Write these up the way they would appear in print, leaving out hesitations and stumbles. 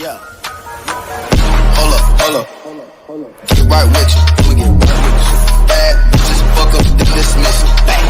Yeah. Hold up. Get right with you. I'ma get right with you. Bad bitches, fuck up the dismiss. Bang.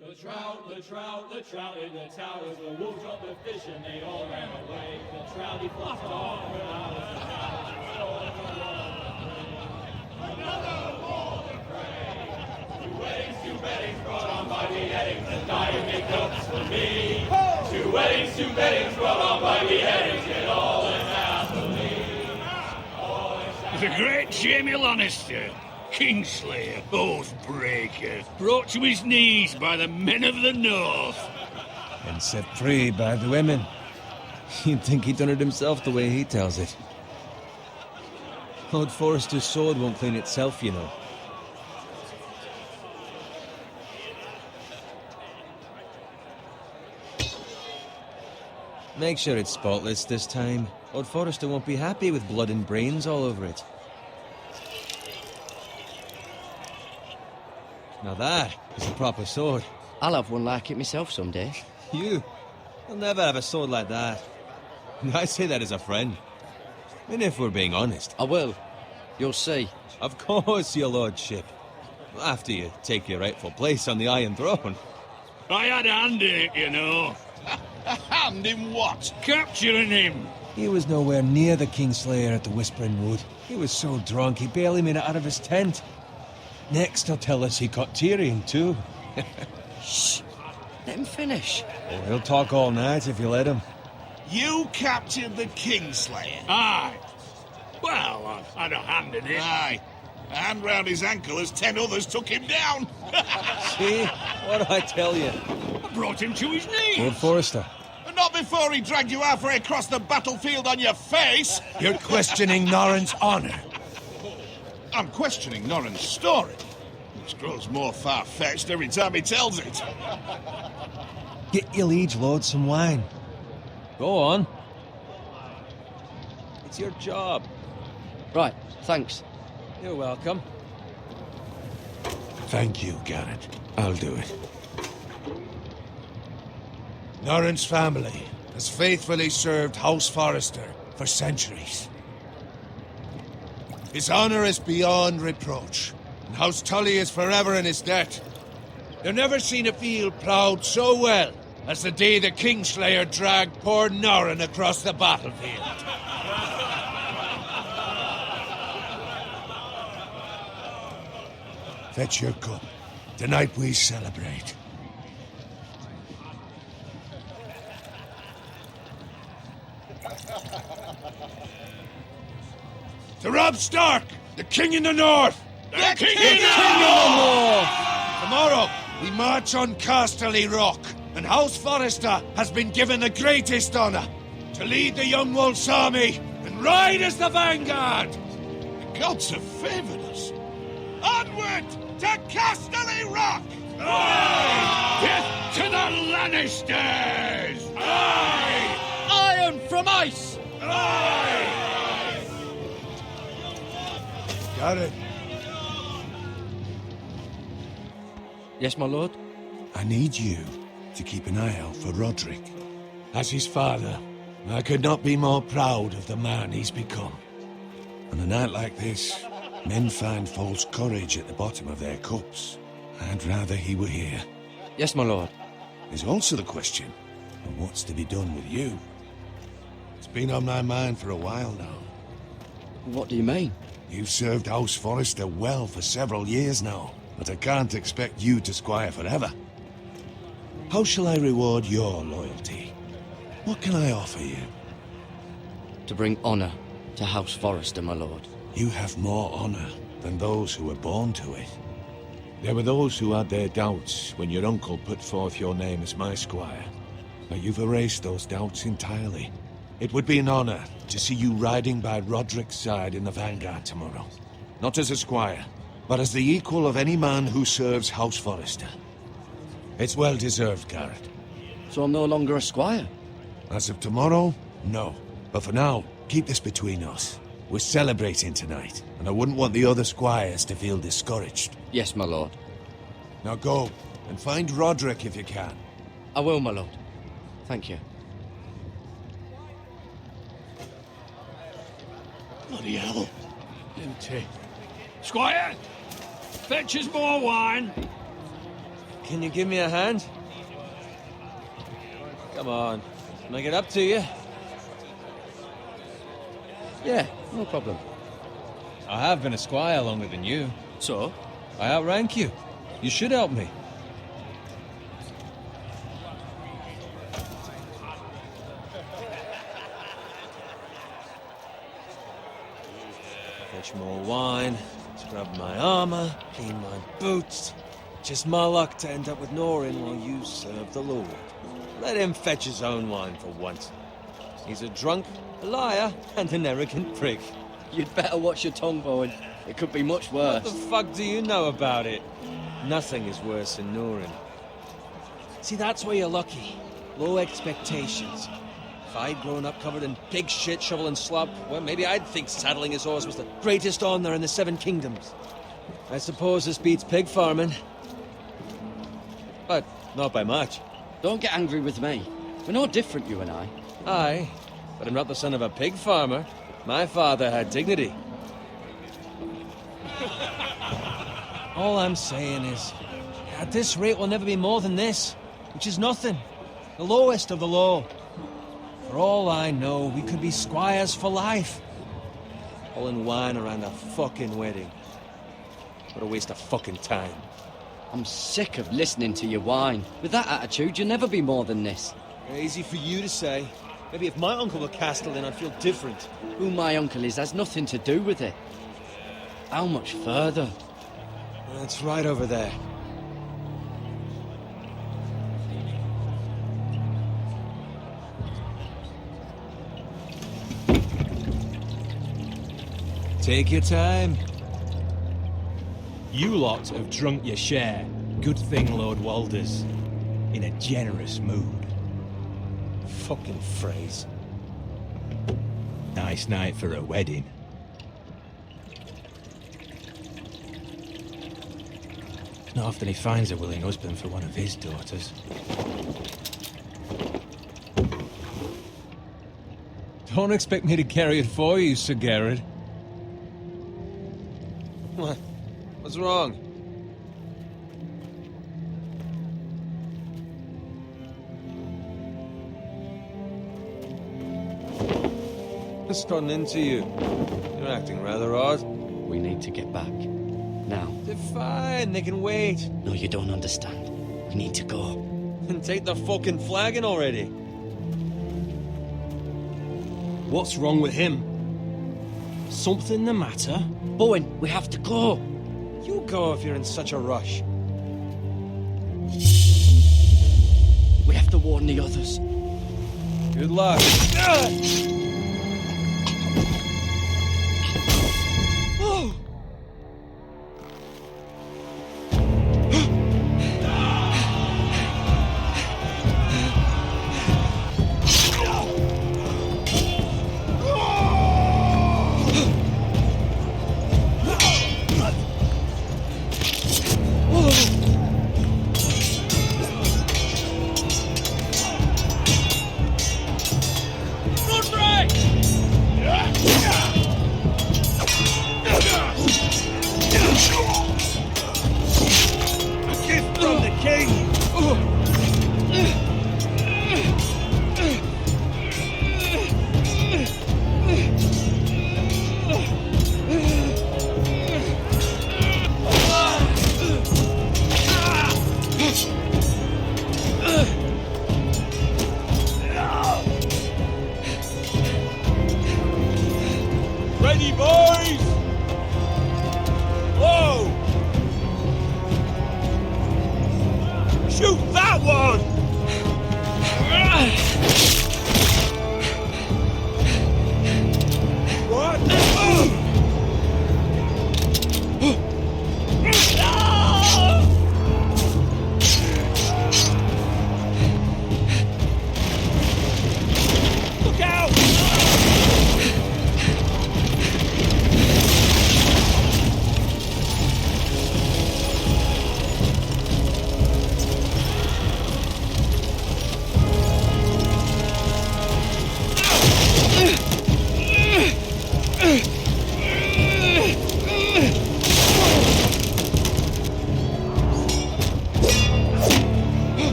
The trout in the towers, the wolves dropped the fish and they all ran away. The trout he flopped off when I was the another ball to prey. Two weddings brought on by beheadings, and dying make notes for me. Two weddings brought on by beheadings, yet all is happily. The great Jamie Lannister, Kingslayer, Oathbreaker, brought to his knees by the men of the North. And set free by the women. You'd think he'd done it himself the way he tells it. Lord Forrester's sword won't clean itself, you know. Make sure it's spotless this time. Lord Forrester won't be happy with blood and brains all over it. Now that is a proper sword. I'll have one like it myself someday. You? You'll never have a sword like that. I say that as a friend. And if we're being honest. I will. You'll see. Of course, your lordship. After you take your rightful place on the Iron Throne. I had a hand in it, you know. A hand in what? Capturing him. He was nowhere near the Kingslayer at the Whispering Wood. He was so drunk he barely made it out of his tent. Next he'll tell us he caught Tyrion too. Shh. Let him finish. Oh, he'll talk all night if you let him. You captured the Kingslayer? Aye. Well, I've had a hand in it. Aye. A hand round his ankle as 10 others took him down. See? What do I tell you? I brought him to his knees. Lord Forrester. Not before he dragged you halfway across the battlefield on your face. You're questioning Norrin's honor. I'm questioning Norrin's story, which grows more far-fetched every time he tells it. Get your liege lord some wine. Go on. It's your job. Right, thanks. You're welcome. Thank you, Garrett. I'll do it. Norrin's family has faithfully served House Forrester for centuries. His honor is beyond reproach, and House Tully is forever in his debt. They've never seen a field ploughed so well as the day the Kingslayer dragged poor Norrin across the battlefield. Fetch your cup. Tonight we celebrate. To Robb Stark, the King in the North! The King in the North! Tomorrow, we march on Casterly Rock, and House Forrester has been given the greatest honor to lead the Young Wolf's army and ride as the vanguard! The gods have favored us. Onward to Casterly Rock! Aye! Death to the Lannisters! Aye! Iron from ice! Aye! Got it. Yes, my lord? I need you to keep an eye out for Roderick. As his father, I could not be more proud of the man he's become. On a night like this, men find false courage at the bottom of their cups. I'd rather he were here. Yes, my lord. There's also the question of what's to be done with you. It's been on my mind for a while now. What do you mean? You've served House Forrester well for several years now, but I can't expect you to squire forever. How shall I reward your loyalty? What can I offer you? To bring honor to House Forrester, my lord. You have more honor than those who were born to it. There were those who had their doubts when your uncle put forth your name as my squire. But you've erased those doubts entirely. It would be an honor to see you riding by Roderick's side in the vanguard tomorrow. Not as a squire, but as the equal of any man who serves House Forrester. It's well deserved, Garrett. So I'm no longer a squire? As of tomorrow, no. But for now, keep this between us. We're celebrating tonight, and I wouldn't want the other squires to feel discouraged. Yes, my lord. Now go, and find Roderick if you can. I will, my lord. Thank you. Bloody hell. Empty. Squire! Fetch us more wine. Can you give me a hand? Come on. Can I get up to you? Yeah, no problem. I have been a squire longer than you. So? I outrank you. You should help me. Fetch more wine, scrub my armor, clean my boots. Just my luck to end up with Norin while you serve the Lord. Let him fetch his own wine for once. He's a drunk, a liar, and an arrogant prick. You'd better watch your tongue, Bowen. It could be much worse. What the fuck do you know about it? Nothing is worse than Norin. See, that's where you're lucky. Low expectations. If I'd grown up covered in pig shit, shovel and slop, well, maybe I'd think saddling his horse was the greatest honor in the Seven Kingdoms. I suppose this beats pig farming. But not by much. Don't get angry with me. We're no different, you and I. Aye, but I'm not the son of a pig farmer. My father had dignity. All I'm saying is, at this rate we'll never be more than this, which is nothing. The lowest of the low. For all I know, we could be squires for life. Pulling wine around a fucking wedding. What a waste of fucking time. I'm sick of listening to your whine. With that attitude, you'll never be more than this. Easy for you to say. Maybe if my uncle were Castellan, I'd feel different. Who my uncle is has nothing to do with it. How much further? That's right over there. Take your time. You lot have drunk your share. Good thing Lord Walder's in a generous mood. Fucking phrase. Nice night for a wedding. It's not often he finds a willing husband for one of his daughters. Don't expect me to carry it for you, Sir Garrett. What? What's wrong? Just gotten into you. You're acting rather odd. We need to get back. Now. They're fine, they can wait. No, you don't understand. We need to go. And take the fucking flagon already. What's wrong with him? Something the matter? Bowen, we have to go. You go if you're in such a rush. We have to warn the others. Good luck. Roderick!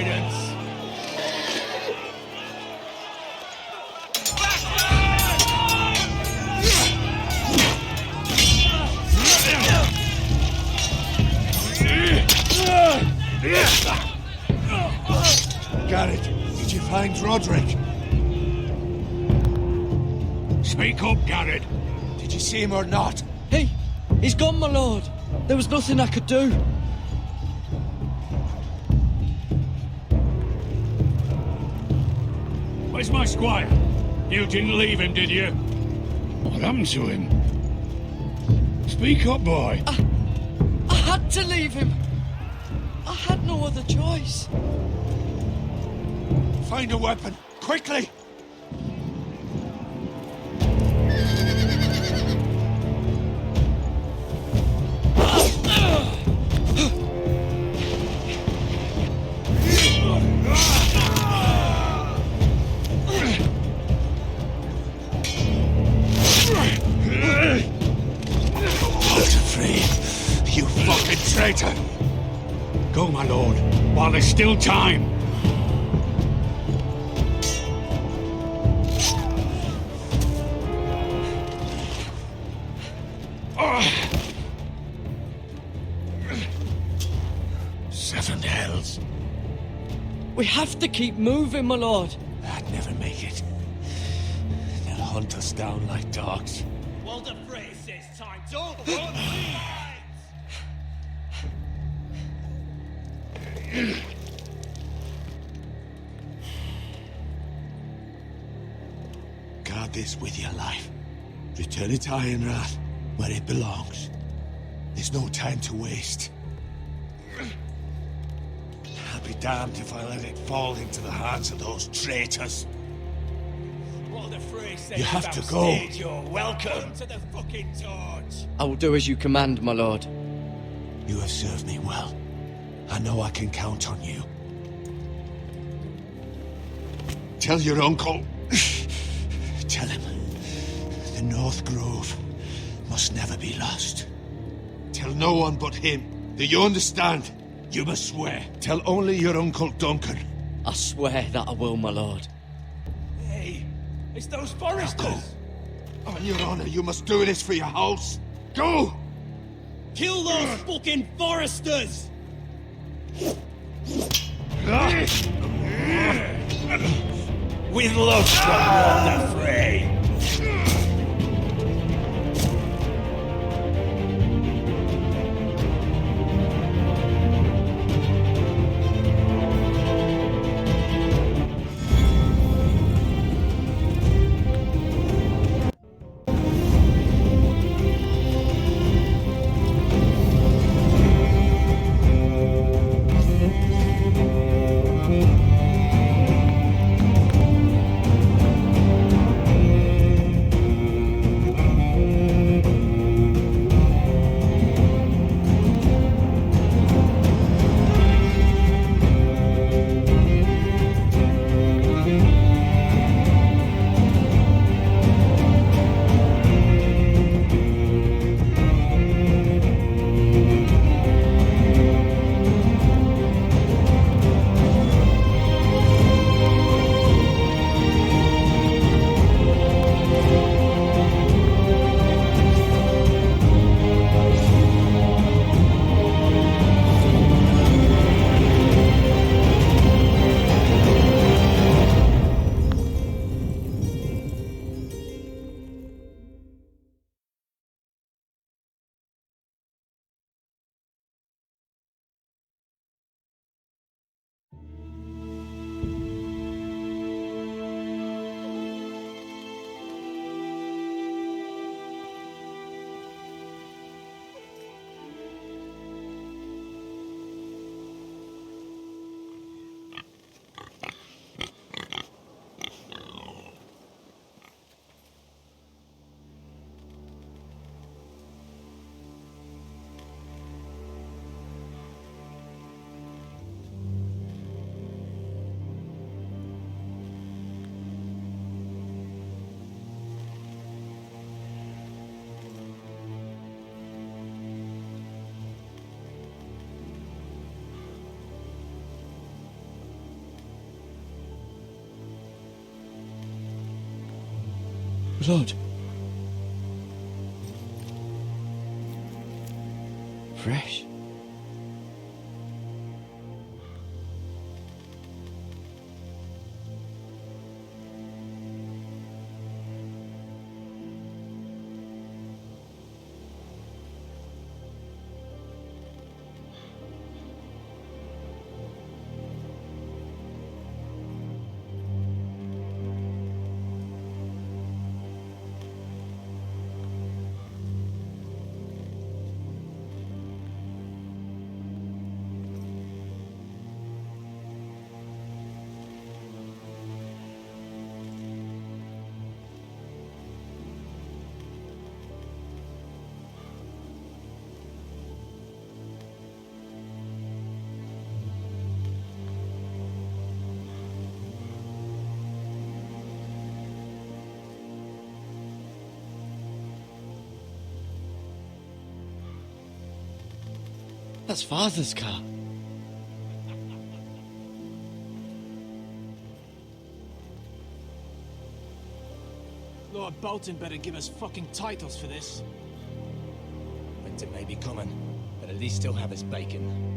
riddance. Garrett, did you find Roderick? Speak up, Garrett. Did you see him or not? He's gone, my lord. There was nothing I could do. Where's my squire? You didn't leave him, did you? What happened to him? Speak up, boy. I had to leave him. I had no other choice. Find a weapon, quickly! You fucking traitor! Go, my lord, while there's still time. Seven hells. We have to keep moving, my lord. I'd never make it. They'll hunt us down like dogs. Walder Frey says time's over. Guard this with your life. Return it to Ironrath, where it belongs. There's no time to waste. I'll be damned if I let it fall into the hands of those traitors. Walder Frey says You have to go. You're welcome to the fucking torch. I will do as you command, my lord. You have served me well. I know I can count on you. Tell your uncle. Tell him. The North Grove must never be lost. Tell no one but him. Do you understand? You must swear. Tell only your Uncle Duncan. I swear that I will, my lord. Hey, it's those foresters. On your honor, you must do this for your house. Go! Kill those fucking foresters! With love from Walder Frey. Blood. Fresh. That's Father's car. Lord Bolton better give us fucking titles for this. Winter may be coming, but at least he'll have his bacon.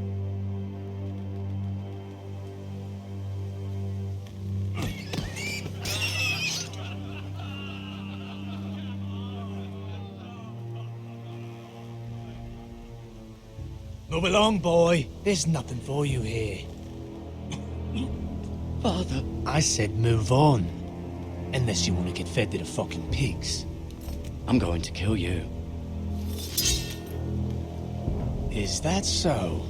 Move along, boy. There's nothing for you here. Father. I said move on. Unless you want to get fed to the fucking pigs. I'm going to kill you. Is that so?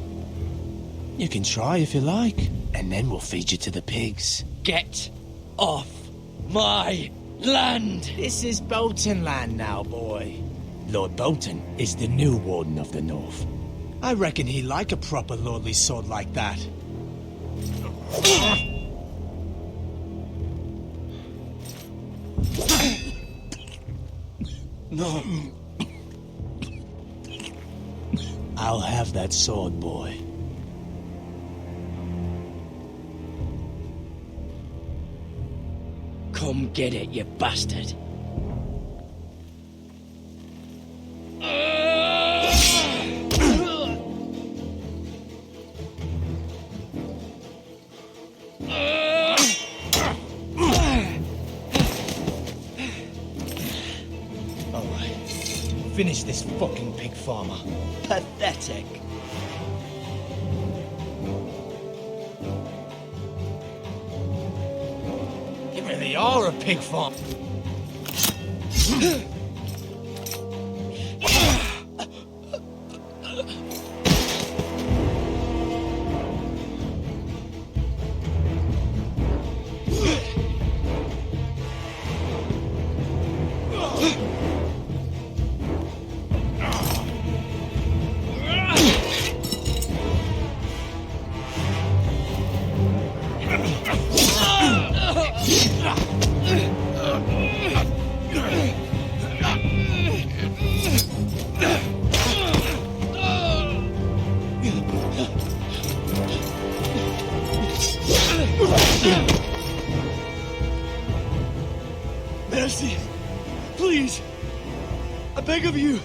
You can try if you like, and then we'll feed you to the pigs. Get off my land! This is Bolton land now, boy. Lord Bolton is the new Warden of the North. I reckon he'd like a proper lordly sword like that. No. I'll have that sword, boy. Come get it, you bastard. Finish this fucking pig farmer. Pathetic. You really are a pig farm. Mercy! Please! I beg of you!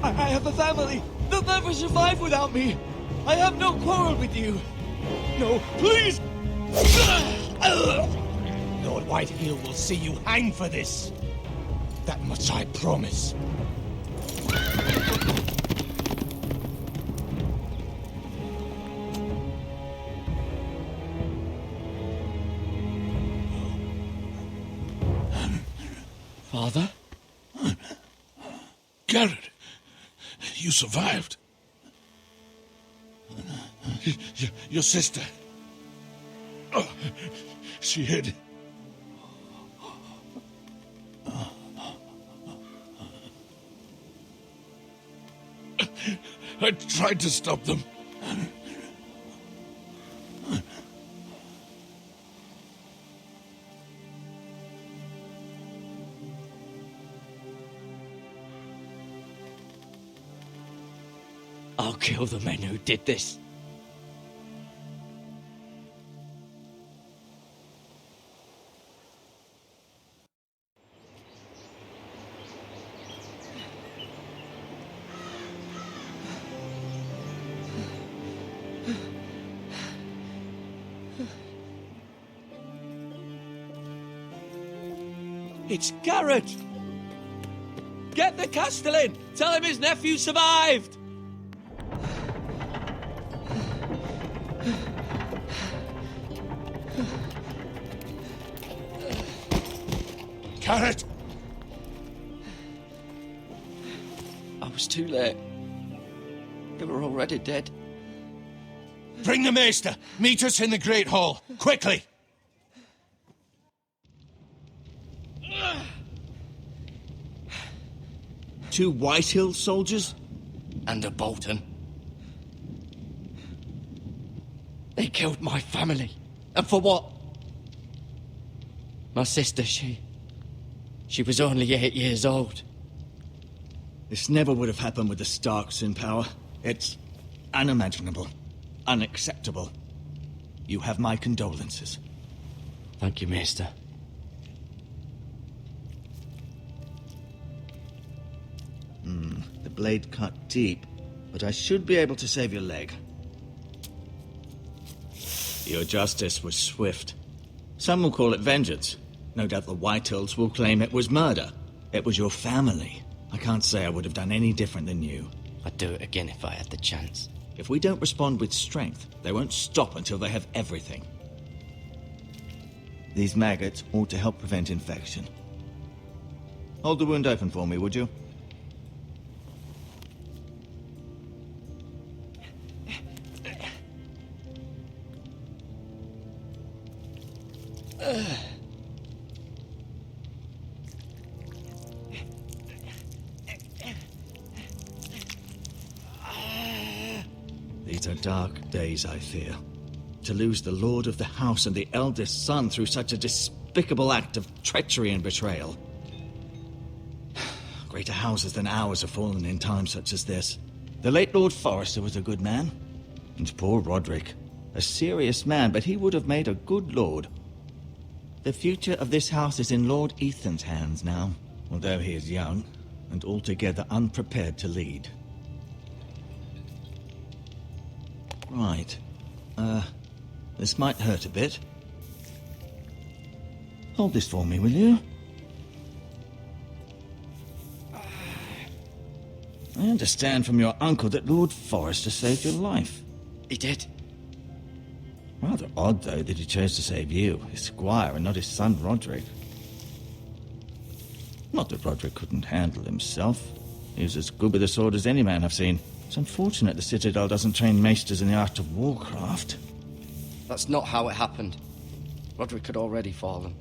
I have a family! They'll never survive without me! I have no quarrel with you! No, please! Lord Whitehill will see you hang for this. That much I promise. Father? Garrett, you survived. Your sister. Oh, she hid. I tried to stop them. I'll kill the men who did this. It's Garrett! Get the Castellan! Tell him his nephew survived! Garrett! I was too late. They were already dead. Bring the maester! Meet us in the Great Hall! Quickly! Two Whitehill soldiers? And a Bolton. They killed my family. And for what? My sister, she was only 8 years old. This never would have happened with the Starks in power. It's unimaginable. Unacceptable. You have my condolences. Thank you, Maester. The blade cut deep, but I should be able to save your leg. Your justice was swift. Some will call it vengeance. No doubt the Whitehills will claim it was murder. It was your family. I can't say I would have done any different than you. I'd do it again if I had the chance. If we don't respond with strength, they won't stop until they have everything. These maggots ought to help prevent infection. Hold the wound open for me, would you? These are dark days, I fear. To lose the lord of the house and the eldest son through such a despicable act of treachery and betrayal. Greater houses than ours have fallen in times such as this. The late Lord Forrester was a good man. And poor Roderick. A serious man, but he would have made a good lord. The future of this house is in Lord Ethan's hands now, although he is young and altogether unprepared to lead. Right. This might hurt a bit. Hold this for me, will you? I understand from your uncle that Lord Forrester saved your life. He did. Rather odd, though, that he chose to save you, his squire, and not his son Roderick. Not that Roderick couldn't handle himself. He was as good with a sword as any man I've seen. It's unfortunate the Citadel doesn't train maesters in the art of warcraft. That's not how it happened. Roderick had already fallen.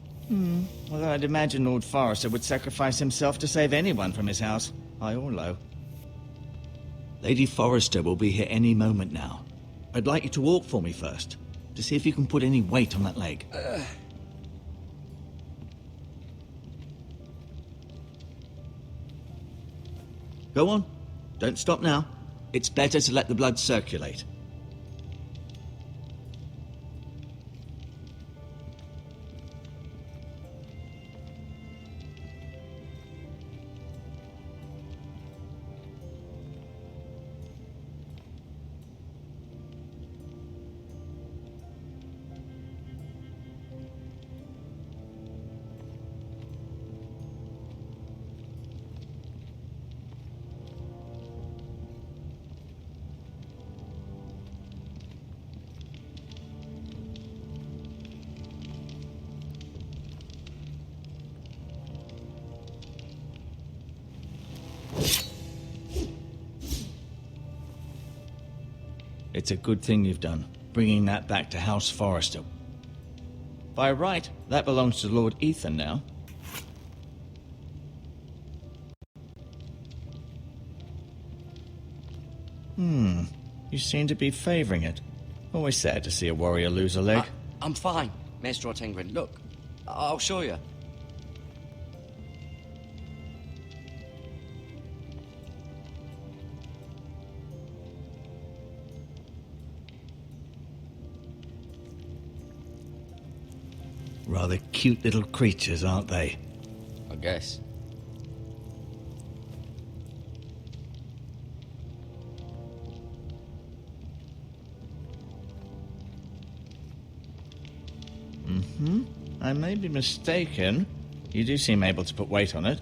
Although I'd imagine Lord Forrester would sacrifice himself to save anyone from his house, high or low. Lady Forrester will be here any moment now. I'd like you to walk for me first, to see if you can put any weight on that leg. Go on. Don't stop now. It's better to let the blood circulate. It's a good thing you've done, bringing that back to House Forrester. By right, that belongs to Lord Ethan now. You seem to be favouring it. Always sad to see a warrior lose a leg. I'm fine, Maester Otengrin. Look, I'll show you. Rather cute little creatures, aren't they? I guess. I may be mistaken. You do seem able to put weight on it.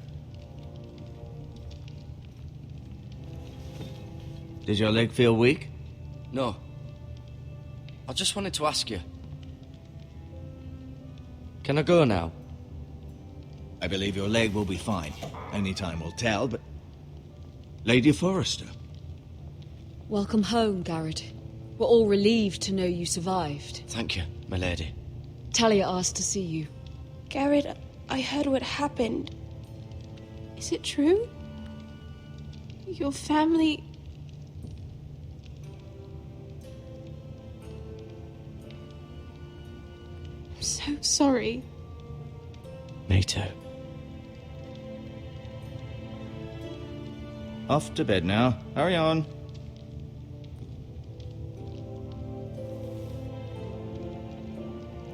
Does your leg feel weak? No. I just wanted to ask you. Can I go now? I believe your leg will be fine. Only time will tell, but... Lady Forrester. Welcome home, Garrett. We're all relieved to know you survived. Thank you, my lady. Talia asked to see you. Garrett, I heard what happened. Is it true? Your family... I'm so sorry. Me too. Off to bed now. Hurry on.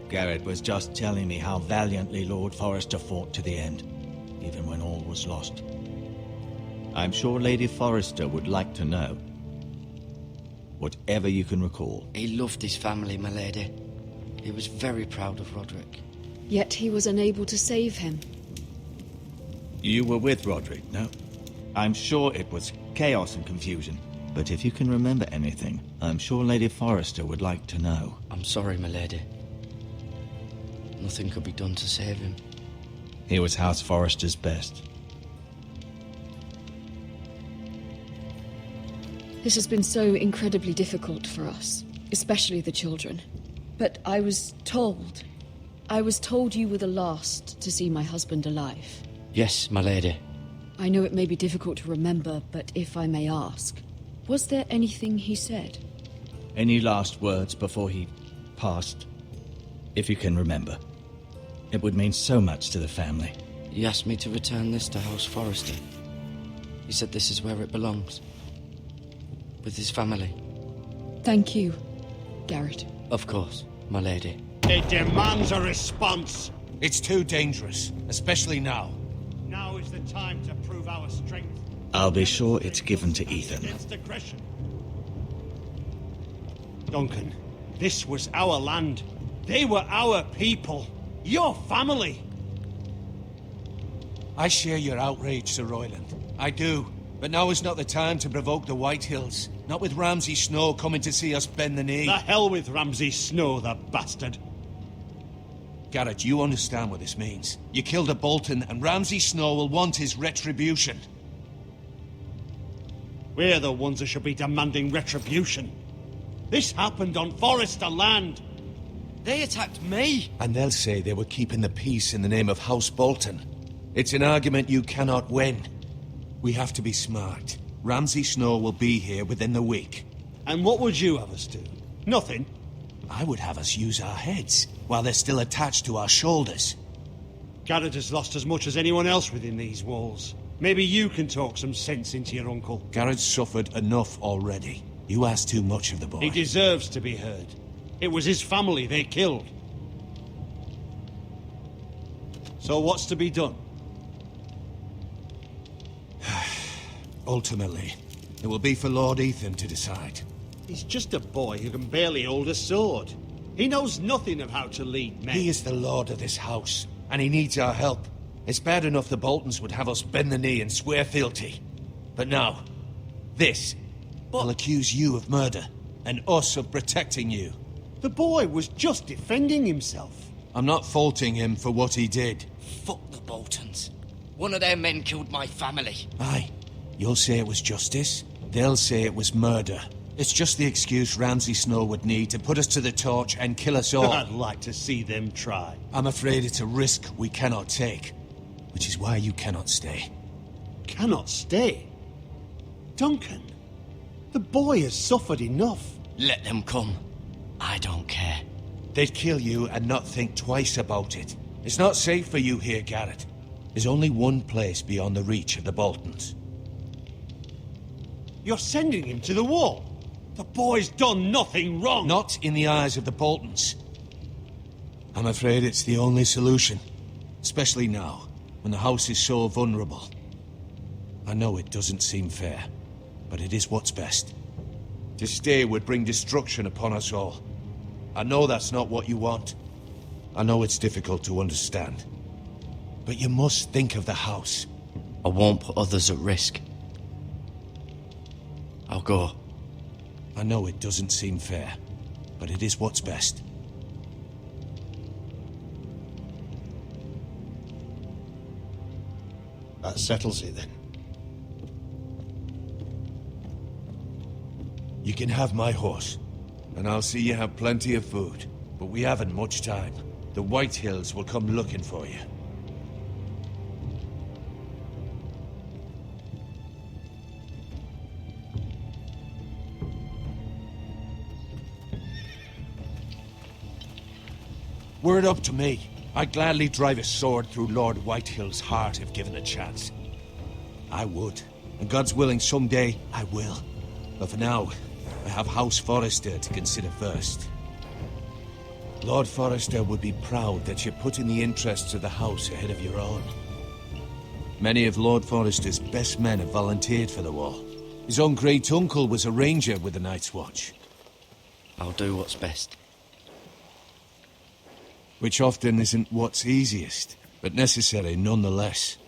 Garrett was just telling me how valiantly Lord Forrester fought to the end, even when all was lost. I'm sure Lady Forrester would like to know. Whatever you can recall. He loved his family, my lady. He was very proud of Roderick. Yet he was unable to save him. You were with Roderick, no? I'm sure it was chaos and confusion. But if you can remember anything, I'm sure Lady Forrester would like to know. I'm sorry, my lady. Nothing could be done to save him. He was House Forrester's best. This has been so incredibly difficult for us, especially the children. But I was told you were the last to see my husband alive. Yes, my lady. I know it may be difficult to remember, but if I may ask, was there anything he said? Any last words before he passed? If you can remember. It would mean so much to the family. He asked me to return this to House Forrester. He said this is where it belongs. With his family. Thank you, Garrett. Of course, my lady. It demands a response. It's too dangerous, especially now. Now is the time to prove our strength. I'll be sure it's given to Ethan. Against aggression. Duncan, this was our land. They were our people. Your family. I share your outrage, Sir Royland. I do. But now is not the time to provoke the White Hills. Not with Ramsay Snow coming to see us bend the knee. The hell with Ramsay Snow, the bastard. Garrett, you understand what this means. You killed a Bolton, and Ramsay Snow will want his retribution. We're the ones who should be demanding retribution. This happened on Forrester land. They attacked me! And they'll say they were keeping the peace in the name of House Bolton. It's an argument you cannot win. We have to be smart. Ramsay Snow will be here within the week. And what would you have us do? Nothing? I would have us use our heads, while they're still attached to our shoulders. Garrett has lost as much as anyone else within these walls. Maybe you can talk some sense into your uncle. Garrett's suffered enough already. You ask too much of the boy. He deserves to be heard. It was his family they killed. So what's to be done? Ultimately, it will be for Lord Ethan to decide. He's just a boy who can barely hold a sword. He knows nothing of how to lead men. He is the lord of this house, and he needs our help. It's bad enough the Boltons would have us bend the knee and swear fealty. But now, this. I'll accuse you of murder, and us of protecting you. The boy was just defending himself. I'm not faulting him for what he did. Fuck the Boltons. One of their men killed my family. Aye. You'll say it was justice. They'll say it was murder. It's just the excuse Ramsay Snow would need to put us to the torch and kill us all. I'd like to see them try. I'm afraid it's a risk we cannot take. Which is why you cannot stay. Cannot stay? Duncan, the boy has suffered enough. Let them come. I don't care. They'd kill you and not think twice about it. It's not safe for you here, Garrett. There's only one place beyond the reach of the Boltons. You're sending him to the wall. The boy's done nothing wrong. Not in the eyes of the Boltons. I'm afraid it's the only solution. Especially now, when the house is so vulnerable. I know it doesn't seem fair, but it is what's best. To stay would bring destruction upon us all. I know that's not what you want. I know it's difficult to understand. But you must think of the house. I won't put others at risk. I'll go. I know it doesn't seem fair, but it is what's best. That settles it then. You can have my horse, and I'll see you have plenty of food. But we haven't much time. The White Hills will come looking for you. Were it up to me, I'd gladly drive a sword through Lord Whitehill's heart if given a chance. I would, and God's willing someday I will. But for now, I have House Forrester to consider first. Lord Forrester would be proud that you're putting the interests of the house ahead of your own. Many of Lord Forrester's best men have volunteered for the war. His own great-uncle was a ranger with the Night's Watch. I'll do what's best. Which often isn't what's easiest, but necessary nonetheless.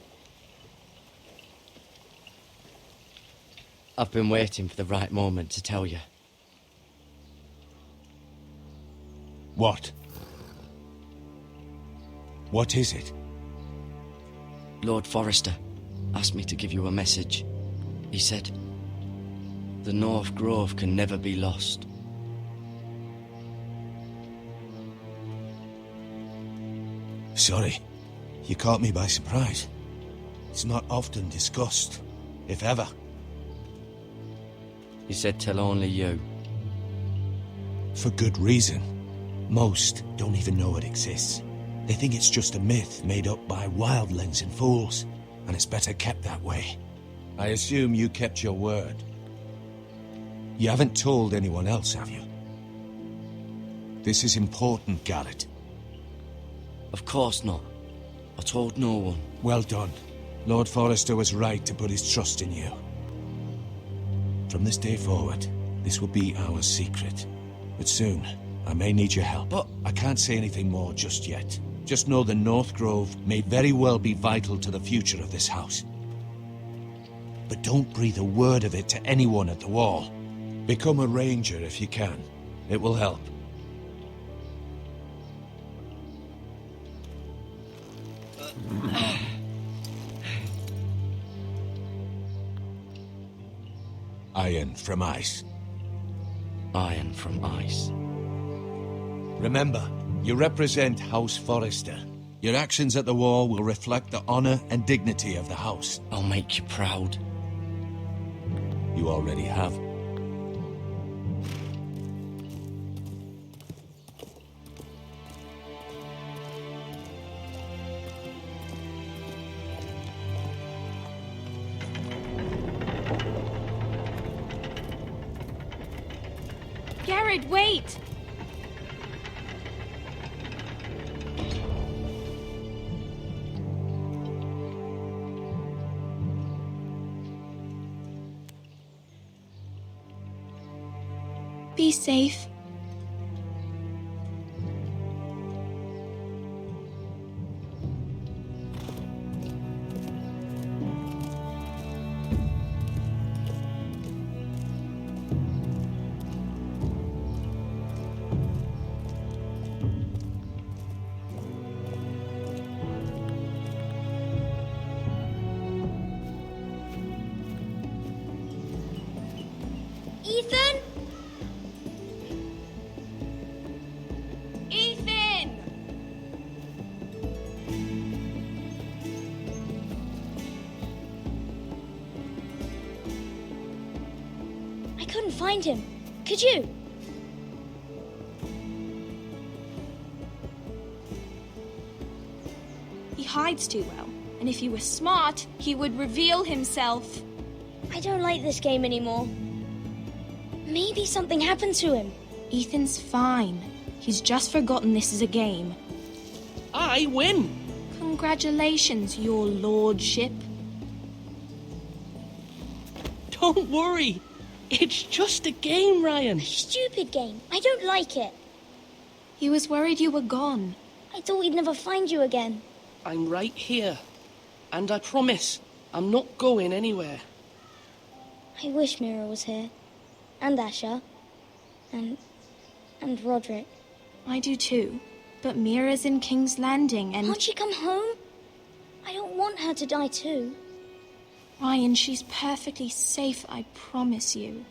I've been waiting for the right moment to tell you. What? What is it? Lord Forrester asked me to give you a message. He said, the North Grove can never be lost. Sorry, you caught me by surprise. It's not often discussed, if ever. He said tell only you. For good reason. Most don't even know it exists. They think it's just a myth made up by wildlings and fools, and it's better kept that way. I assume you kept your word. You haven't told anyone else, have you? This is important, Garrett. Of course not. I told no one. Well done. Lord Forrester was right to put his trust in you. From this day forward, this will be our secret. But soon, I may need your help. But I can't say anything more just yet. Just know the North Grove may very well be vital to the future of this house. But don't breathe a word of it to anyone at the wall. Become a ranger if you can. It will help. Iron from ice. Iron from ice. Remember, you represent House Forrester. Your actions at the war will reflect the honor and dignity of the house. I'll make you proud. You already have. Garrett, wait! Be safe. Ethan? Ethan! I couldn't find him. Could you? He hides too well, and if he were smart, he would reveal himself. I don't like this game anymore. Maybe something happened to him. Ethan's fine. He's just forgotten this is a game. I win! Congratulations, your lordship. Don't worry. It's just a game, Ryan. Stupid game. I don't like it. He was worried you were gone. I thought we'd never find you again. I'm right here. And I promise, I'm not going anywhere. I wish Mira was here. And Asher. And Roderick. I do too. But Mira's in King's Landing and... Can't she come home? I don't want her to die too. Ryan, she's perfectly safe, I promise you.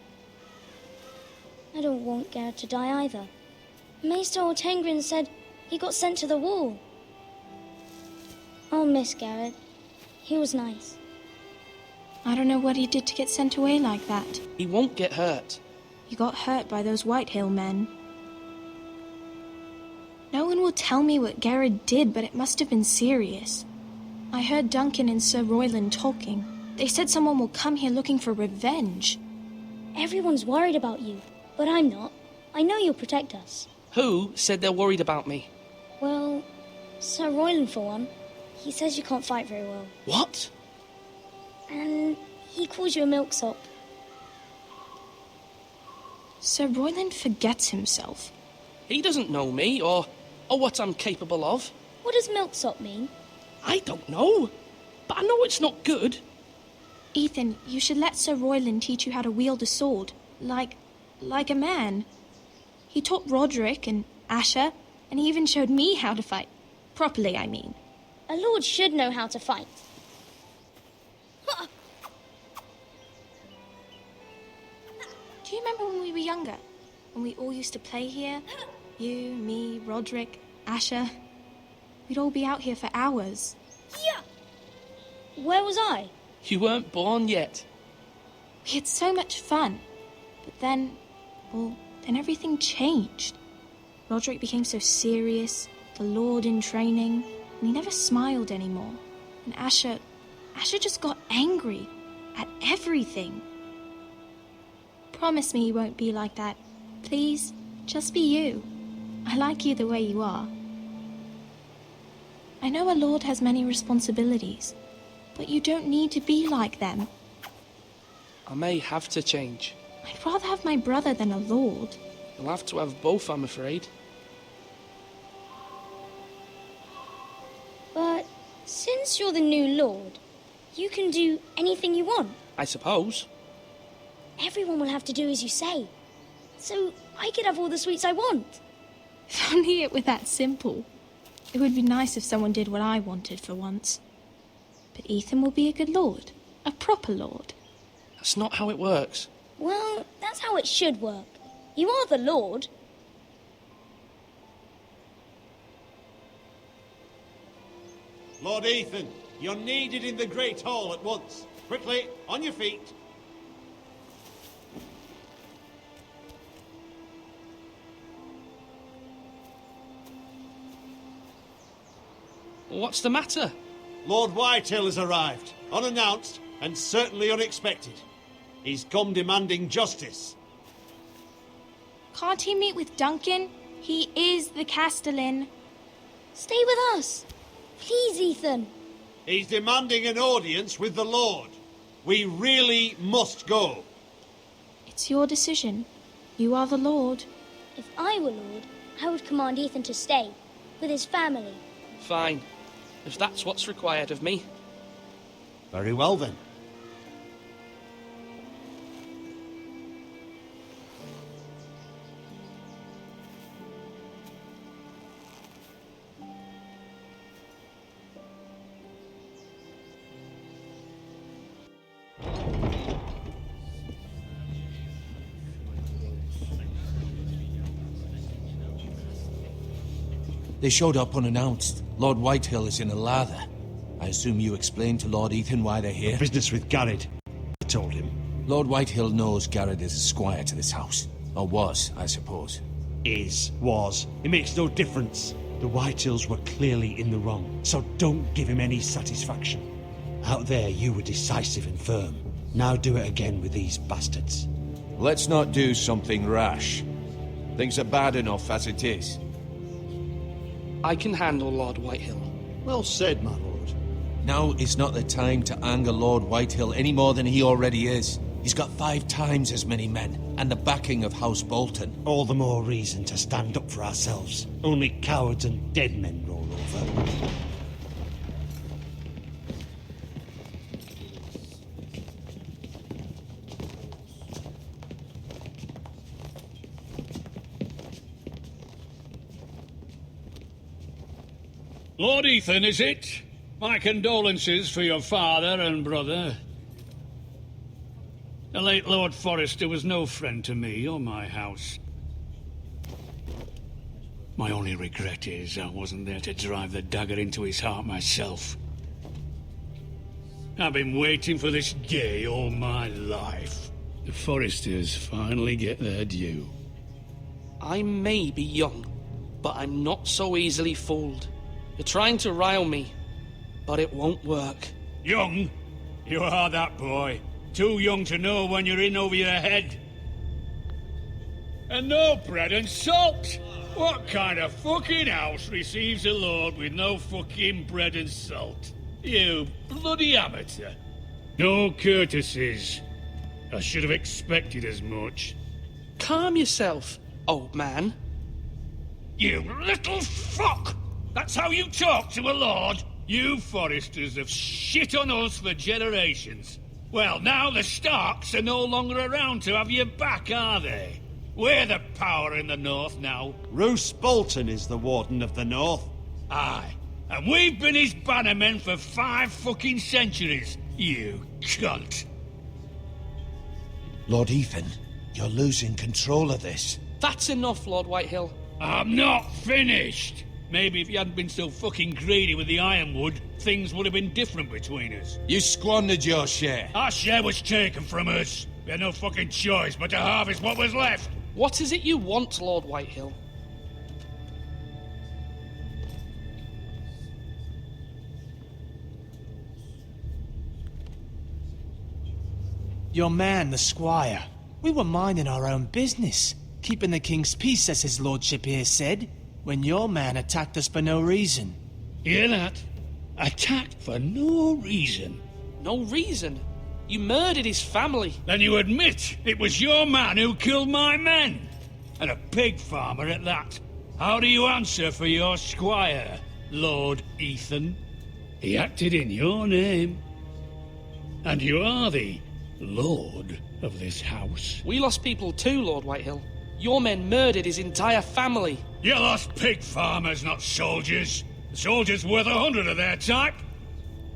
I don't want Garrett to die either. Maester Ortengrin said he got sent to the wall. I'll miss Garrett. He was nice. I don't know what he did to get sent away like that. He won't get hurt. He got hurt by those Whitehill men. No one will tell me what Garrett did, but it must have been serious. I heard Duncan and Sir Royland talking. They said someone will come here looking for revenge. Everyone's worried about you, but I'm not. I know you'll protect us. Who said they're worried about me? Well, Sir Royland for one. He says you can't fight very well. What? And he calls you a milksop. Sir Royland forgets himself. He doesn't know me, or what I'm capable of. What does milksop mean? I don't know, but I know it's not good. Ethan, you should let Sir Royland teach you how to wield a sword, like a man. He taught Roderick and Asher, and he even showed me how to fight. Properly, I mean. A lord should know how to fight. Do you remember when we were younger? When we all used to play here? You, me, Roderick, Asher. We'd all be out here for hours. Yeah. Where was I? You weren't born yet. We had so much fun. But then everything changed. Roderick became so serious, the Lord in training, and he never smiled anymore. And Asher just got angry at everything. Promise me you won't be like that. Please, just be you. I like you the way you are. I know a lord has many responsibilities, but you don't need to be like them. I may have to change. I'd rather have my brother than a lord. You'll have to have both, I'm afraid. But since you're the new lord, you can do anything you want. I suppose. Everyone will have to do as you say. So I could have all the sweets I want. If only it were that simple. It would be nice if someone did what I wanted for once. But Ethan will be a good lord. A proper lord. That's not how it works. Well, that's how it should work. You are the lord. Lord Ethan, you're needed in the Great Hall at once. Quickly, on your feet. What's the matter? Lord Whitehill has arrived, unannounced and certainly unexpected. He's come demanding justice. Can't he meet with Duncan? He is the Castellan. Stay with us. Please, Ethan. He's demanding an audience with the Lord. We really must go. It's your decision. You are the Lord. If I were Lord, I would command Ethan to stay, with his family. Fine. If that's what's required of me. Very well, then. They showed up unannounced. Lord Whitehill is in a lather. I assume you explained to Lord Ethan why they're here? Business with Garrett. I told him. Lord Whitehill knows Garrett is a squire to this house. Or was, I suppose. Was. It makes no difference. The Whitehills were clearly in the wrong, so don't give him any satisfaction. Out there, you were decisive and firm. Now do it again with these bastards. Let's not do something rash. Things are bad enough as it is. I can handle Lord Whitehill. Well said, my lord. Now is not the time to anger Lord Whitehill any more than he already is. He's got 5 times as many men, and the backing of House Bolton. All the more reason to stand up for ourselves. Only cowards and dead men roll over. Lord Ethan, is it? My condolences for your father and brother. The late Lord Forrester was no friend to me or my house. My only regret is I wasn't there to drive the dagger into his heart myself. I've been waiting for this day all my life. The Forresters finally get their due. I may be young, but I'm not so easily fooled. You're trying to rile me, but it won't work. Young? You are that boy. Too young to know when you're in over your head. And no bread and salt! What kind of fucking house receives a lord with no fucking bread and salt? You bloody amateur. No courtesies. I should have expected as much. Calm yourself, old man. You little fuck! That's how you talk to a lord? You Forresters have shit on us for generations. Well, now the Starks are no longer around to have your back, are they? We're the power in the north now. Roose Bolton is the Warden of the North. Aye. And we've been his bannermen for 5 fucking centuries. You cunt. Lord Ethan, you're losing control of this. That's enough, Lord Whitehill. I'm not finished. Maybe if you hadn't been so fucking greedy with the ironwood, things would have been different between us. You squandered your share. Our share was taken from us. We had no fucking choice but to harvest what was left. What is it you want, Lord Whitehill? Your man, the squire. We were minding our own business, keeping the king's peace, as his lordship here said, when your man attacked us for no reason. Hear that? Attacked for no reason. No reason? You murdered his family. Then you admit it was your man who killed my men. And a pig farmer at that. How do you answer for your squire, Lord Ethan? He acted in your name. And you are the lord of this house. We lost people too, Lord Whitehill. Your men murdered his entire family. You lost pig farmers, not soldiers. The soldiers worth 100 of their type.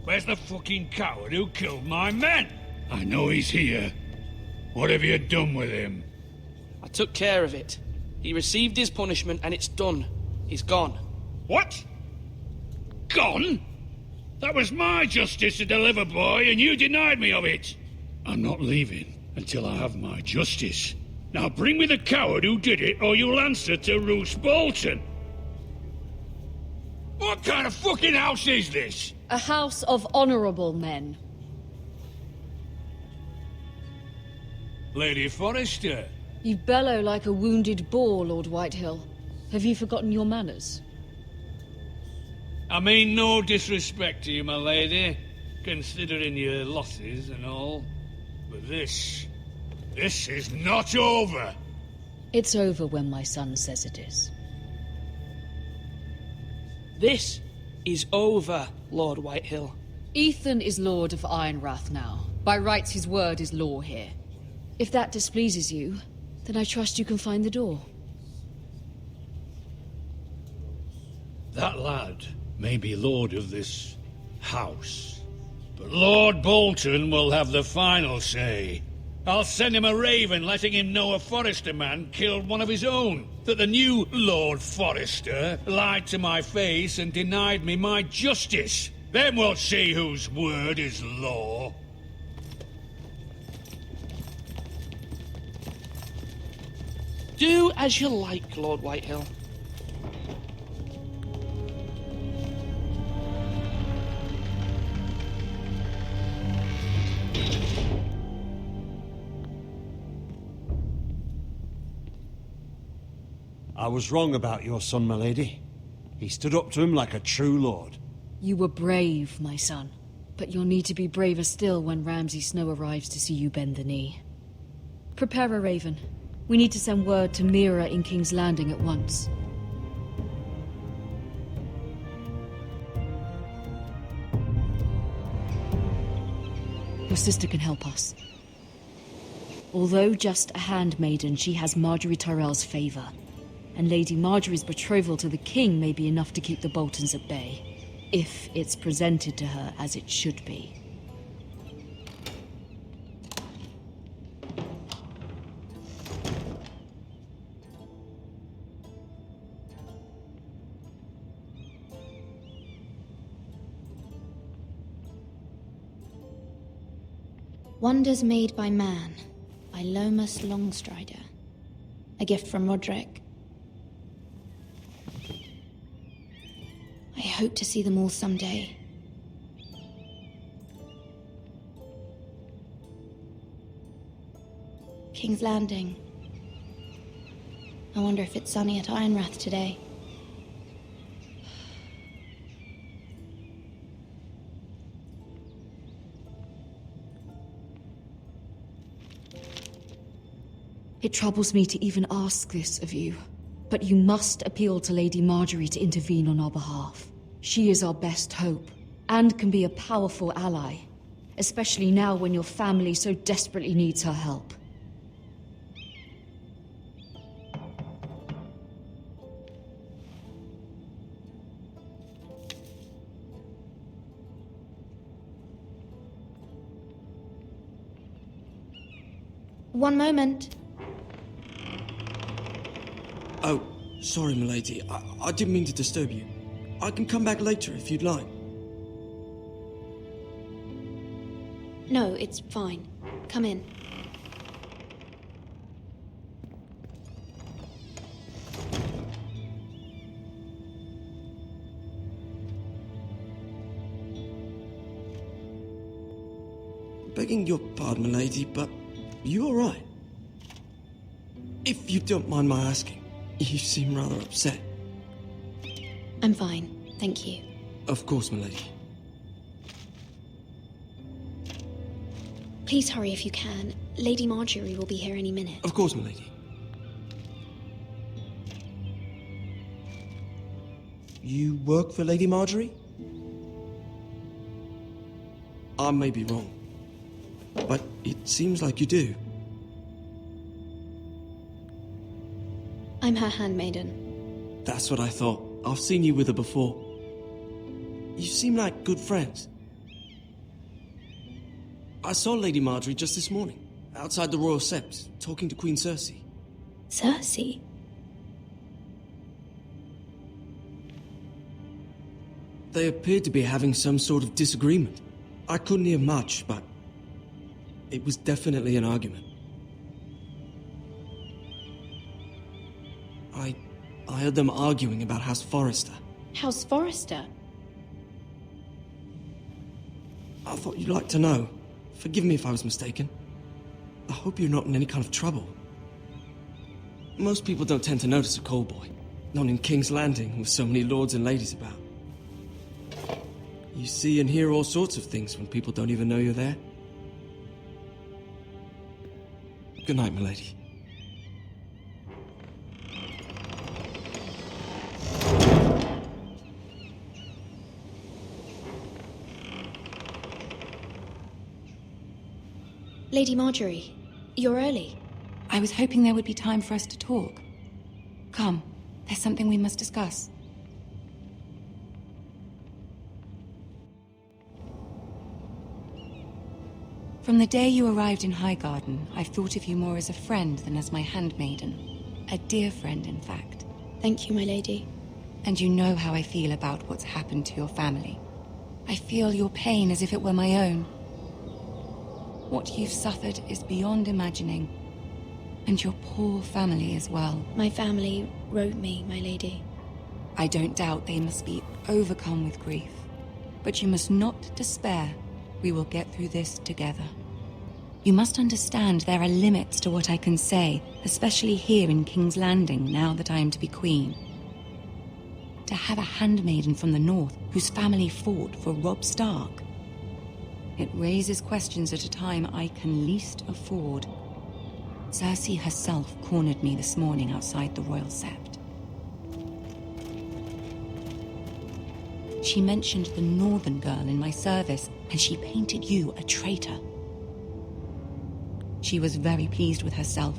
Where's the fucking coward who killed my men? I know he's here. What have you done with him? I took care of it. He received his punishment and it's done. He's gone. What? Gone? That was my justice to deliver, boy, and you denied me of it. I'm not leaving until I have my justice. Now bring me the coward who did it, or you'll answer to Roose Bolton. What kind of fucking house is this? A house of honorable men. Lady Forrester. You bellow like a wounded boar, Lord Whitehill. Have you forgotten your manners? I mean no disrespect to you, my lady, considering your losses and all. But this is not over. It's over when my son says it is. This is over, Lord Whitehill. Ethan is Lord of Ironrath now. By rights, his word is law here. If that displeases you, then I trust you can find the door. That lad may be lord of this house, but Lord Bolton will have the final say. I'll send him a raven letting him know a Forrester man killed one of his own, that the new Lord Forrester lied to my face and denied me my justice. Then we'll see whose word is law. Do as you like, Lord Whitehill. I was wrong about your son, my lady. He stood up to him like a true lord. You were brave, my son. But you'll need to be braver still when Ramsay Snow arrives to see you bend the knee. Prepare a raven. We need to send word to Mira in King's Landing at once. Your sister can help us. Although just a handmaiden, she has Marjorie Tyrell's favor. And Lady Marjorie's betrothal to the king may be enough to keep the Boltons at bay, if it's presented to her as it should be. Wonders Made by Man, by Lomas Longstrider. A gift from Roderick. I hope to see them all someday. King's Landing. I wonder if it's sunny at Ironrath today. It troubles me to even ask this of you, but you must appeal to Lady Marjorie to intervene on our behalf. She is our best hope, and can be a powerful ally, especially now when your family so desperately needs her help. One moment. Oh, sorry, milady. I didn't mean to disturb you. I can come back later if you'd like. No, it's fine. Come in. Begging your pardon, milady, but you all right? If you don't mind my asking, you seem rather upset. I'm fine, thank you. Of course, milady. Please hurry if you can. Lady Marjorie will be here any minute. Of course, milady. You work for Lady Marjorie? I may be wrong, but it seems like you do. I'm her handmaiden. That's what I thought. I've seen you with her before. You seem like good friends. I saw Lady Marjorie just this morning, outside the Royal Sept, talking to Queen Cersei. Cersei? They appeared to be having some sort of disagreement. I couldn't hear much, but it was definitely an argument. I heard them arguing about House Forrester. House Forrester? I thought you'd like to know. Forgive me if I was mistaken. I hope you're not in any kind of trouble. Most people don't tend to notice a call boy. Not in King's Landing, with so many lords and ladies about. You see and hear all sorts of things when people don't even know you're there. Good night, milady. Lady Marjorie, you're early. I was hoping there would be time for us to talk. Come, there's something we must discuss. From the day you arrived in Highgarden, I've thought of you more as a friend than as my handmaiden. A dear friend, in fact. Thank you, my lady. And you know how I feel about what's happened to your family. I feel your pain as if it were my own. What you've suffered is beyond imagining. And your poor family as well. My family wrote me, my lady. I don't doubt they must be overcome with grief. But you must not despair. We will get through this together. You must understand there are limits to what I can say, especially here in King's Landing, now that I am to be queen. To have a handmaiden from the north whose family fought for Robb Stark. It raises questions at a time I can least afford. Cersei herself cornered me this morning outside the Royal Sept. She mentioned the northern girl in my service, and she painted you a traitor. She was very pleased with herself.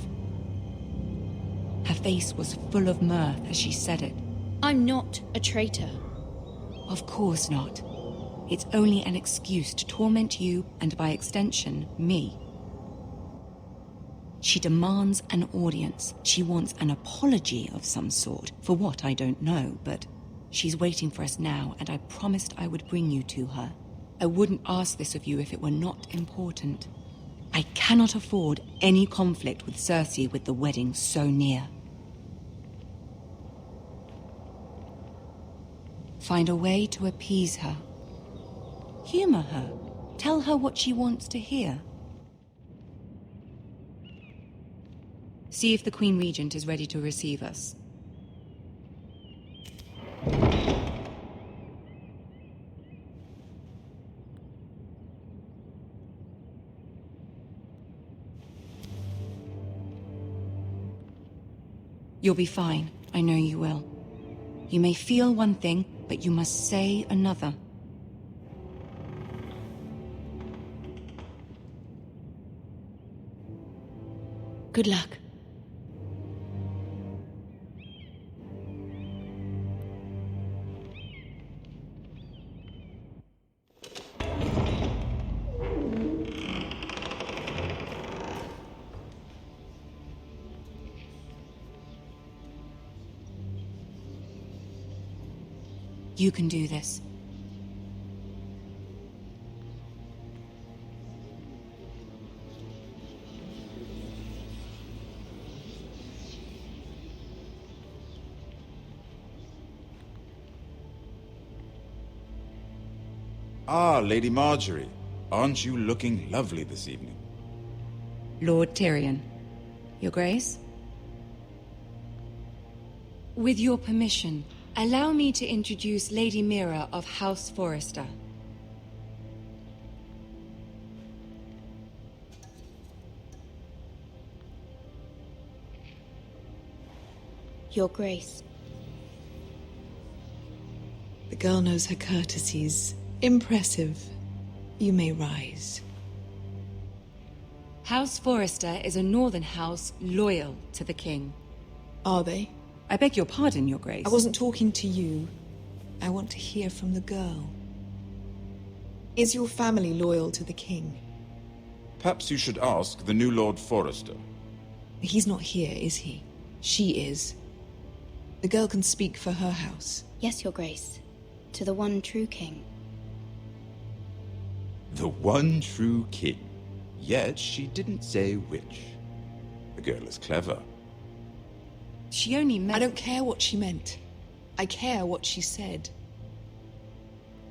Her face was full of mirth as she said it. I'm not a traitor. Of course not. It's only an excuse to torment you, and by extension, me. She demands an audience. She wants an apology of some sort. For what, I don't know, but she's waiting for us now, and I promised I would bring you to her. I wouldn't ask this of you if it were not important. I cannot afford any conflict with Cersei with the wedding so near. Find a way to appease her. Humor her. Tell her what she wants to hear. See if the Queen Regent is ready to receive us. You'll be fine. I know you will. You may feel one thing, but you must say another. Good luck. You can do this. Ah, Lady Marjorie. Aren't you looking lovely this evening? Lord Tyrion. Your Grace? With your permission, allow me to introduce Lady Mira of House Forrester. Your Grace. The girl knows her courtesies. Impressive. You may rise. House Forrester is a northern house loyal to the king. Are they? I beg your pardon, Your Grace. I wasn't talking to you. I want to hear from the girl. Is your family loyal to the king? Perhaps you should ask the new Lord Forrester. He's not here, is he? She is. The girl can speak for her house. Yes, Your Grace. To the one true king. The one true king. Yet she didn't say which. The girl is clever. She only meant... I don't care what she meant. I care what she said.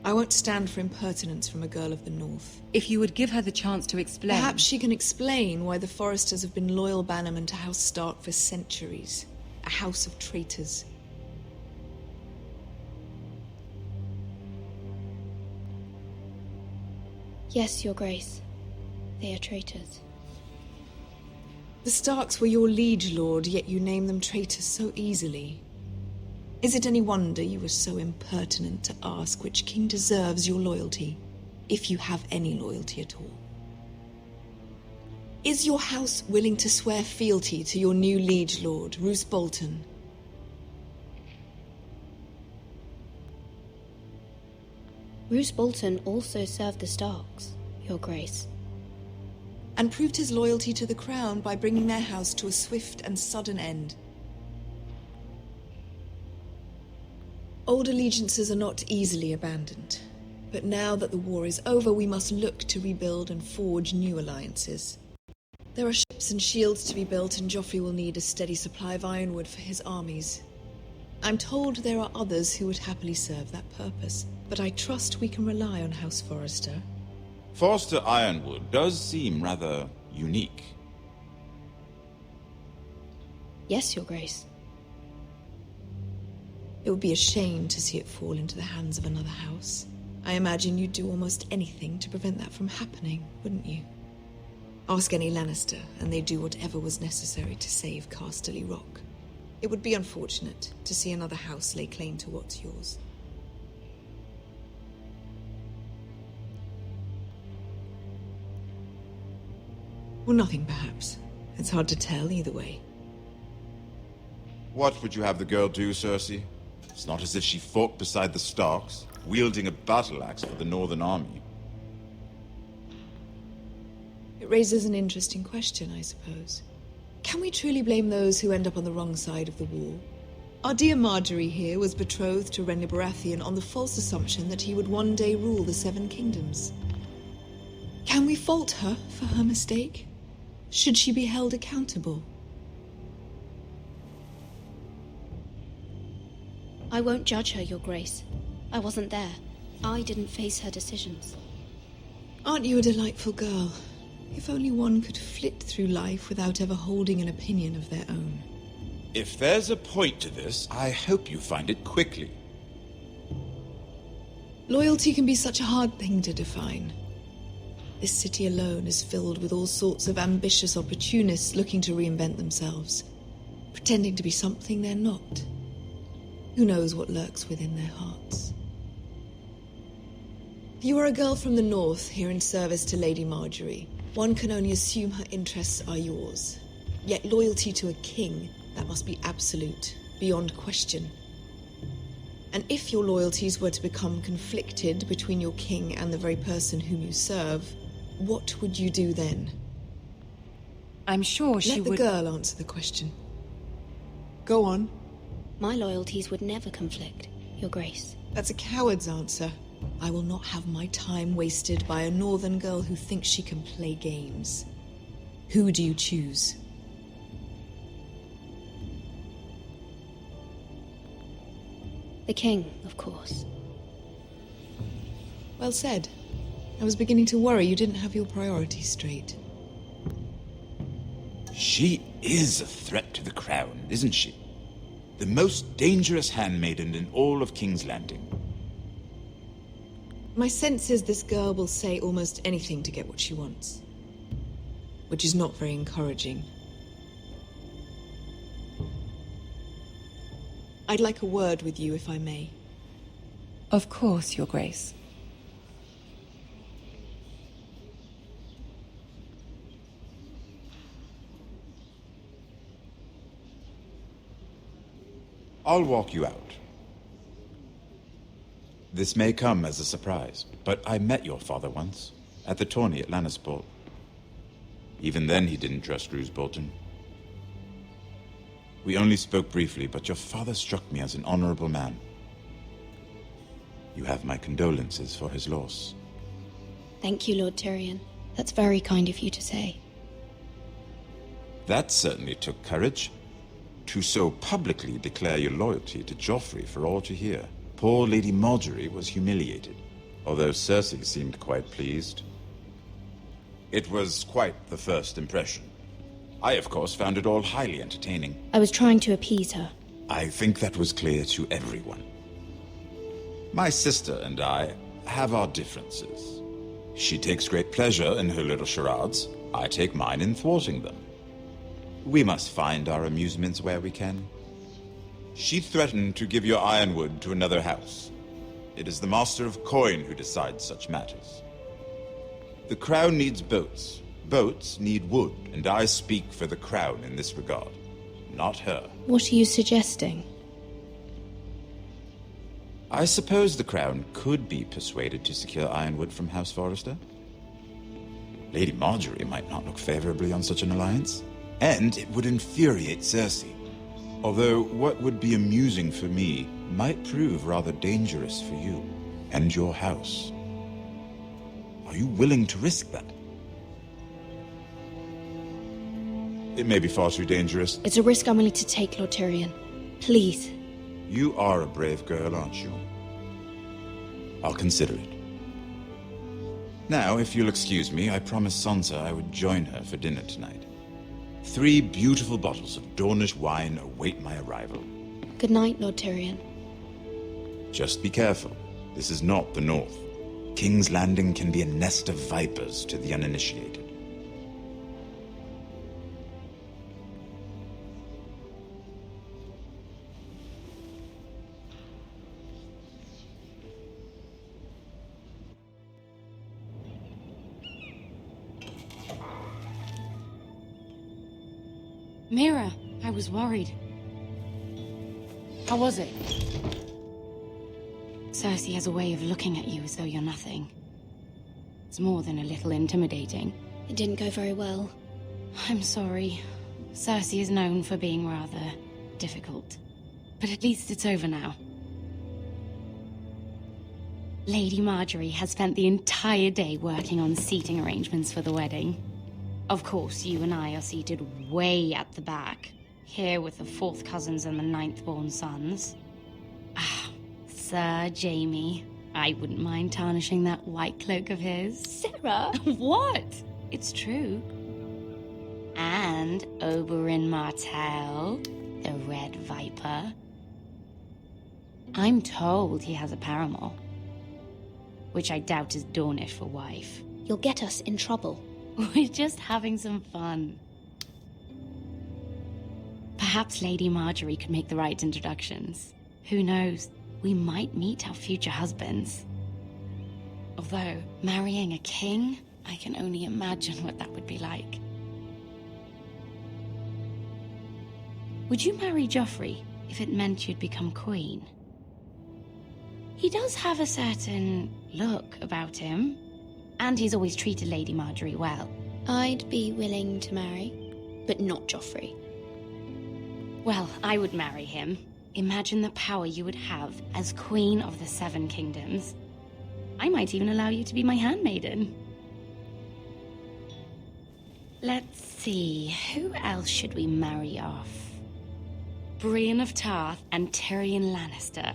I won't stand for impertinence from a girl of the North. If you would give her the chance to explain... Perhaps she can explain why the Forresters have been loyal bannermen to House Stark for centuries. A house of traitors. Yes, Your Grace. They are traitors. The Starks were your liege lord, yet you name them traitors so easily. Is it any wonder you were so impertinent to ask which king deserves your loyalty, if you have any loyalty at all? Is your house willing to swear fealty to your new liege lord, Roose Bolton? Roose Bolton also served the Starks, Your Grace. And proved his loyalty to the crown by bringing their house to a swift and sudden end. Old allegiances are not easily abandoned. But now that the war is over, we must look to rebuild and forge new alliances. There are ships and shields to be built, and Joffrey will need a steady supply of ironwood for his armies. I'm told there are others who would happily serve that purpose, but I trust we can rely on House Forrester. Forster Ironwood does seem rather unique. Yes, Your Grace. It would be a shame to see it fall into the hands of another house. I imagine you'd do almost anything to prevent that from happening, wouldn't you? Ask any Lannister, and they'd do whatever was necessary to save Casterly Rock. It would be unfortunate to see another house lay claim to what's yours. Or nothing, perhaps. It's hard to tell either way. What would you have the girl do, Cersei? It's not as if she fought beside the Starks, wielding a battle axe for the Northern Army. It raises an interesting question, I suppose. Can we truly blame those who end up on the wrong side of the war? Our dear Marjorie here was betrothed to Renly Baratheon on the false assumption that he would one day rule the Seven Kingdoms. Can we fault her for her mistake? Should she be held accountable? I won't judge her, Your Grace. I wasn't there. I didn't face her decisions. Aren't you a delightful girl? If only one could flit through life without ever holding an opinion of their own. If there's a point to this, I hope you find it quickly. Loyalty can be such a hard thing to define. This city alone is filled with all sorts of ambitious opportunists looking to reinvent themselves, pretending to be something they're not. Who knows what lurks within their hearts? You are a girl from the north, here in service to Lady Marjorie. One can only assume her interests are yours. Yet loyalty to a king, that must be absolute, beyond question. And if your loyalties were to become conflicted between your king and the very person whom you serve, what would you do then? I'm sure she would... Let the girl answer the question. Go on. My loyalties would never conflict, Your Grace. That's a coward's answer. I will not have my time wasted by a northern girl who thinks she can play games. Who do you choose? The king, of course. Well said. I was beginning to worry you didn't have your priorities straight. She is a threat to the crown, isn't she? The most dangerous handmaiden in all of King's Landing. My sense is this girl will say almost anything to get what she wants. Which is not very encouraging. I'd like a word with you, if I may. Of course, Your Grace. I'll walk you out. This may come as a surprise, but I met your father once, at the tourney at Lannisport. Even then he didn't trust Roose Bolton. We only spoke briefly, but your father struck me as an honorable man. You have my condolences for his loss. Thank you, Lord Tyrion. That's very kind of you to say. That certainly took courage. To so publicly declare your loyalty to Joffrey for all to hear. Poor Lady Marjorie was humiliated, although Cersei seemed quite pleased. It was quite the first impression. I, of course, found it all highly entertaining. I was trying to appease her. I think that was clear to everyone. My sister and I have our differences. She takes great pleasure in her little charades. I take mine in thwarting them. We must find our amusements where we can. She threatened to give your ironwood to another house. It is the Master of Coin who decides such matters. The crown needs boats. Boats need wood, and I speak for the crown in this regard, not her. What are you suggesting? I suppose the crown could be persuaded to secure ironwood from House Forrester. Lady Marjorie might not look favorably on such an alliance. And it would infuriate Cersei. Although what would be amusing for me might prove rather dangerous for you and your house. Are you willing to risk that? It may be far too dangerous. It's a risk I'm willing to take, Lord Tyrion. Please. You are a brave girl, aren't you? I'll consider it. Now, if you'll excuse me, I promised Sansa I would join her for dinner tonight. 3 beautiful bottles of Dornish wine await my arrival. Good night, Lord Tyrion. Just be careful. This is not the North. King's Landing can be a nest of vipers to the uninitiated. Mira, I was worried. How was it? Cersei has a way of looking at you as though you're nothing. It's more than a little intimidating. It didn't go very well. I'm sorry. Cersei is known for being rather difficult. But at least it's over now. Lady Marjorie has spent the entire day working on seating arrangements for the wedding. Of course, you and I are seated way at the back, here with the 4th cousins and the 9th-born sons. Ah, Sir Jaime. I wouldn't mind tarnishing that white cloak of his. Sarah! What? It's true. And Oberyn Martell, the Red Viper. I'm told he has a paramour, which I doubt is Dornish for wife. You'll get us in trouble. We're just having some fun. Perhaps Lady Marjorie could make the right introductions. Who knows? We might meet our future husbands. Although, marrying a king, I can only imagine what that would be like. Would you marry Joffrey if it meant you'd become queen? He does have a certain look about him, and he's always treated Lady Marjorie well. I'd be willing to marry, but not Joffrey. Well, I would marry him. Imagine the power you would have as Queen of the Seven Kingdoms. I might even allow you to be my handmaiden. Let's see, who else should we marry off? Brienne of Tarth and Tyrion Lannister.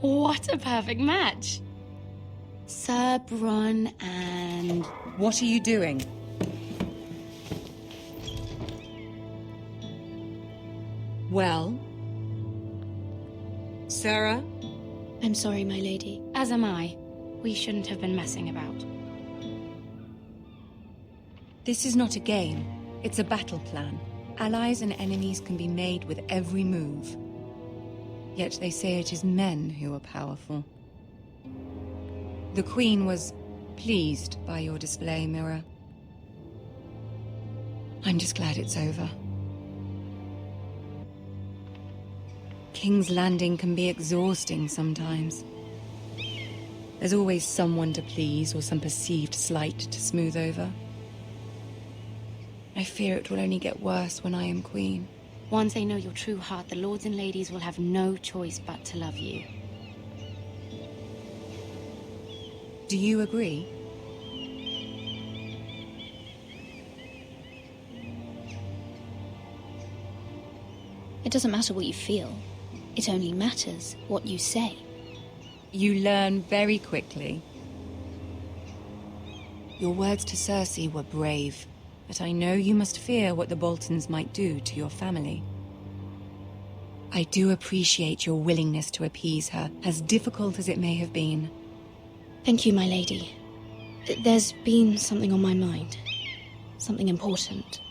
What a perfect match! Sir Bronn and... What are you doing? Well? Sarah? I'm sorry, my lady. As am I. We shouldn't have been messing about. This is not a game. It's a battle plan. Allies and enemies can be made with every move. Yet they say it is men who are powerful. The Queen was pleased by your display, Mira. I'm just glad it's over. King's Landing can be exhausting sometimes. There's always someone to please or some perceived slight to smooth over. I fear it will only get worse when I am queen. Once they know your true heart, the lords and ladies will have no choice but to love you. Do you agree? It doesn't matter what you feel. It only matters what you say. You learn very quickly. Your words to Cersei were brave, but I know you must fear what the Boltons might do to your family. I do appreciate your willingness to appease her, as difficult as it may have been. Thank you, my lady. There's been something on my mind. Something important.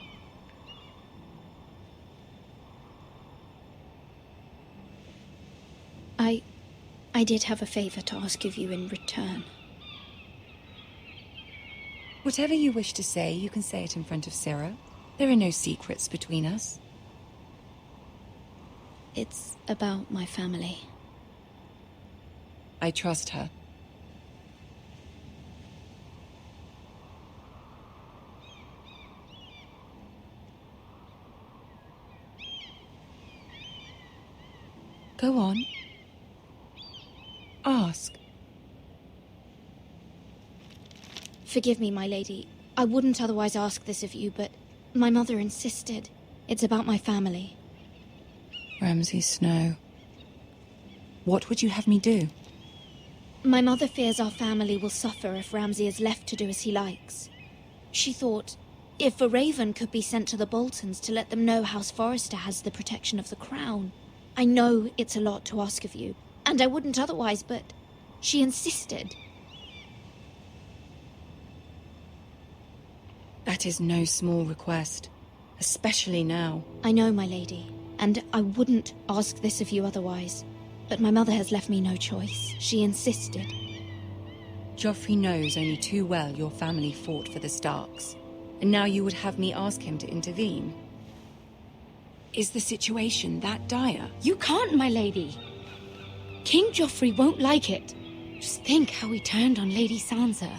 I did have a favor to ask of you in return. Whatever you wish to say, you can say it in front of Sarah. There are no secrets between us. It's about my family. I trust her. Go on. Ask. Forgive me, my lady. I wouldn't otherwise ask this of you, but my mother insisted. It's about my family. Ramsay Snow. What would you have me do? My mother fears our family will suffer if Ramsay is left to do as he likes. She thought, if a raven could be sent to the Boltons to let them know House Forrester has the protection of the crown. I know it's a lot to ask of you, and I wouldn't otherwise, but she insisted. That is no small request, especially now. I know, my lady, and I wouldn't ask this of you otherwise. But my mother has left me no choice. She insisted. Joffrey knows only too well your family fought for the Starks, and now you would have me ask him to intervene. Is the situation that dire? You can't, my lady. King Joffrey won't like it. Just think how he turned on Lady Sansa.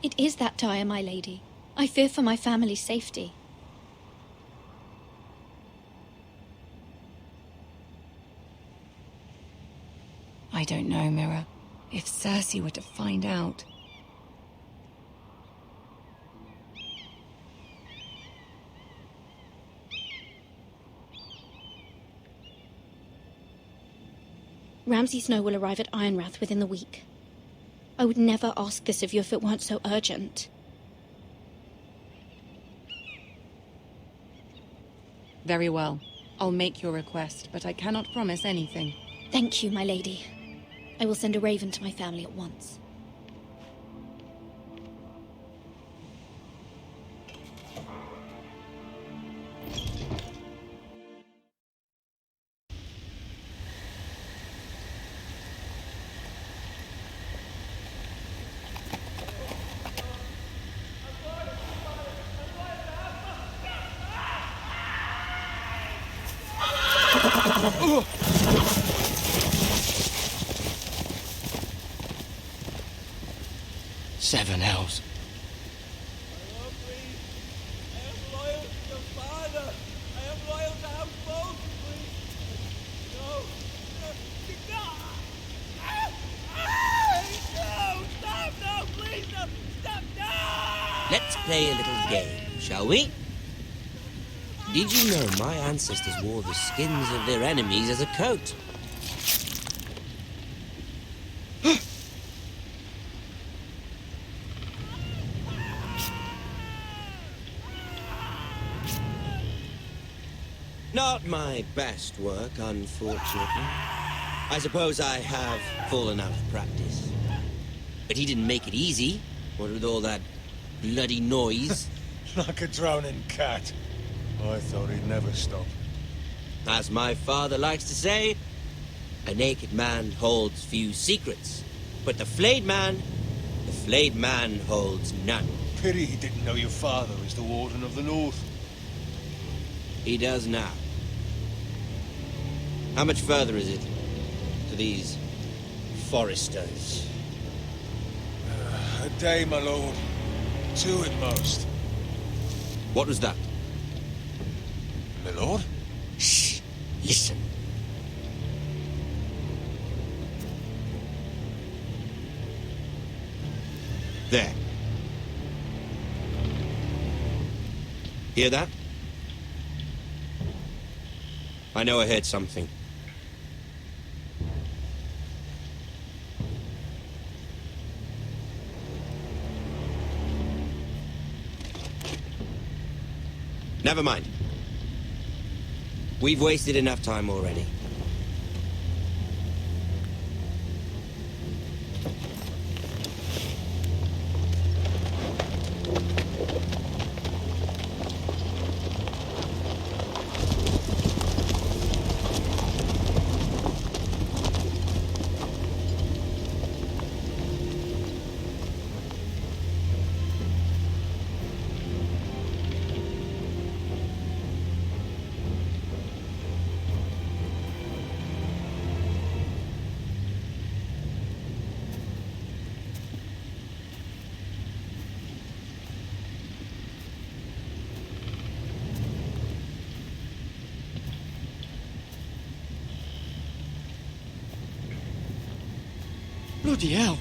It is that dire, my lady. I fear for my family's safety. I don't know, Mira. If Cersei were to find out... Ramsay Snow will arrive at Ironrath within the week. I would never ask this of you if it weren't so urgent. Very well. I'll make your request, but I cannot promise anything. Thank you, my lady. I will send a raven to my family at once. Seven hells. Let's play a little game, shall we? Did you know my ancestors wore the skins of their enemies as a coat? Not my best work, unfortunately. I suppose I have fallen out of practice. But he didn't make it easy, what with all that bloody noise. Like a drowning cat. I thought he'd never stop. As my father likes to say, a naked man holds few secrets. But the flayed man holds none. Pity he didn't know your father is the Warden of the North. He does now. How much further is it to these foresters? A day, my lord. 2 at most. What was that? My lord? Shh! Listen. There. Hear that? I know I heard something. Never mind. We've wasted enough time already. Bloody hell.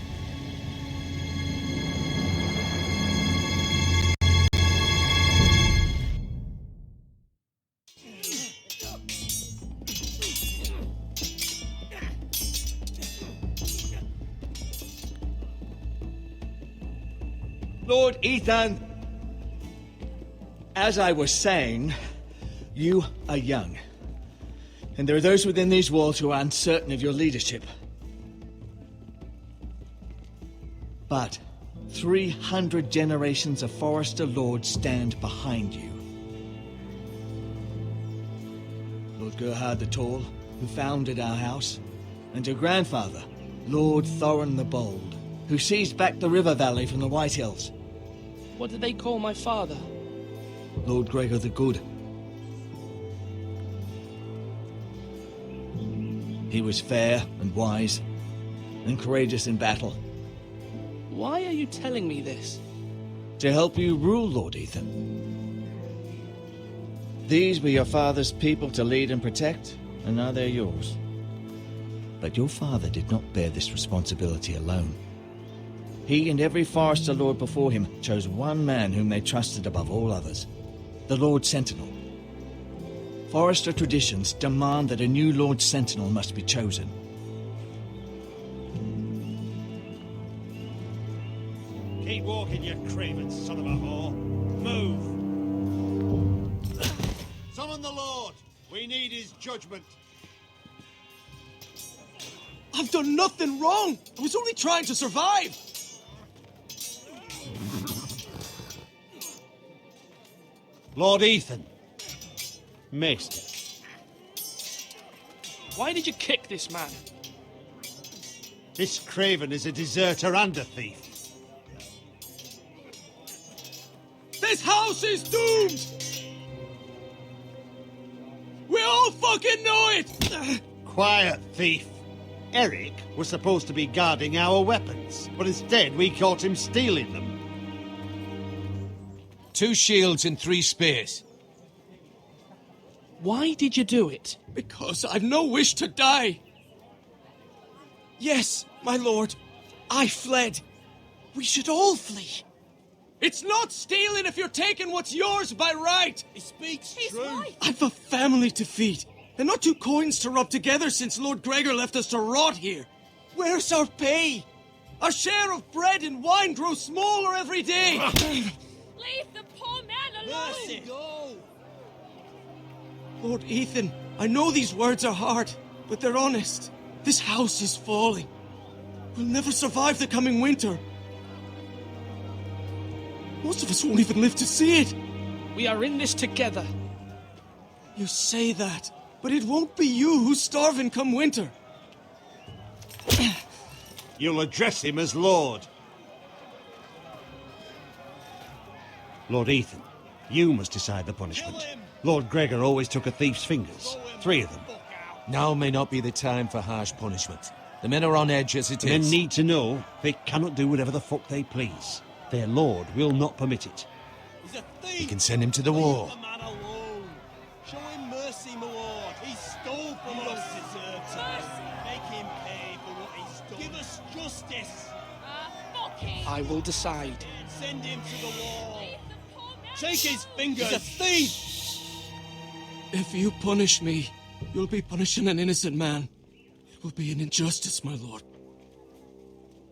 Lord Ethan, as I was saying, you are young. And there are those within these walls who are uncertain of your leadership. But 300 generations of Forester Lords stand behind you. Lord Gerhard the Tall, who founded our house, and your grandfather, Lord Thorin the Bold, who seized back the river valley from the White Hills. What did they call my father? Lord Gregor the Good, He was fair and wise, and courageous in battle. Why are you telling me this? To help you rule, Lord Ethan. These were your father's people to lead and protect, and now they're yours. But your father did not bear this responsibility alone. He and every Forester Lord before him chose one man whom they trusted above all others, the Lord Sentinel. Forester traditions demand that a new Lord Sentinel must be chosen. Keep walking, you craven son of a whore. Move! Summon the Lord! We need his judgment. I've done nothing wrong! I was only trying to survive! Lord Ethan. Maester. Why did you kick this man? This craven is a deserter and a thief. This house is doomed! We all fucking know it! Quiet, thief. Eric was supposed to be guarding our weapons, but instead we caught him stealing them. 2 shields and 3 spears. Why did you do it? Because I've no wish to die. Yes, my lord, I fled. We should all flee. It's not stealing if you're taking what's yours by right. He speaks true. I've a family to feed, and not 2 coins to rub together since Lord Gregor left us to rot here. Where's our pay? Our share of bread and wine grows smaller every day. Leave the poor man alone! Mercy, go! Lord Ethan, I know these words are hard, but they're honest. This house is falling. We'll never survive the coming winter. Most of us won't even live to see it. We are in this together. You say that, but it won't be you who's starving come winter. You'll address him as Lord. Lord Ethan, you must decide the punishment. Lord Gregor always took a thief's fingers. 3 of them. Now may not be the time for harsh punishment. The men are on edge as it The men is. need to know they cannot do whatever the fuck they please. Their lord will not permit it. He's a thief! You can send him to the war. Leave the man alone. Show him mercy, my lord. He stole from us. Make him pay for what he stole. Give us justice. Fuck him! I will decide. Send him to the wall. Leave the poor man Take his alone. fingers. He's a thief. If you punish me, you'll be punishing an innocent man. It will be an injustice, my lord.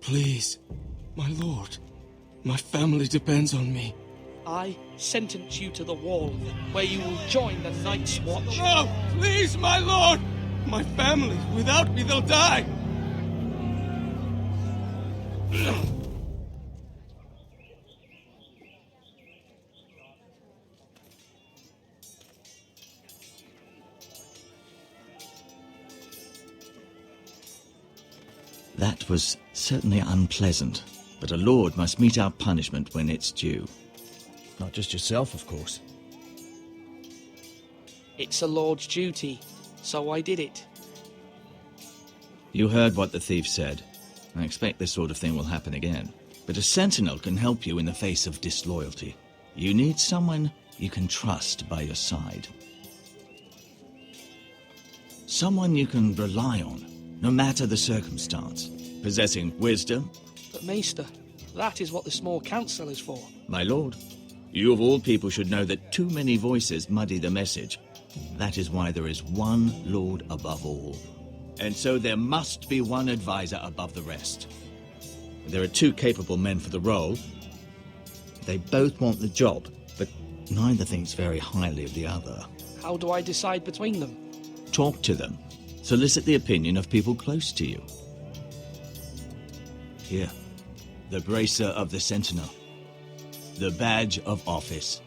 Please, my lord. My family depends on me. I sentence you to the wall, where you will join the Night's Watch. No! Please, my lord! My family, without me, they'll die! That was certainly unpleasant, but a lord must meet our punishment when it's due. Not just yourself, of course. It's a lord's duty, so I did it. You heard what the thief said. I expect this sort of thing will happen again. But a sentinel can help you in the face of disloyalty. You need someone you can trust by your side. Someone you can rely on, no matter the circumstance. Possessing wisdom. But Maester, that is what the small council is for. My lord, you of all people should know that too many voices muddy the message. That is why there is one lord above all. And so there must be one advisor above the rest. There are 2 capable men for the role. They both want the job, but neither thinks very highly of the other. How do I decide between them? Talk to them. Solicit the opinion of people close to you. Here, the bracer of the Sentinel. The badge of office.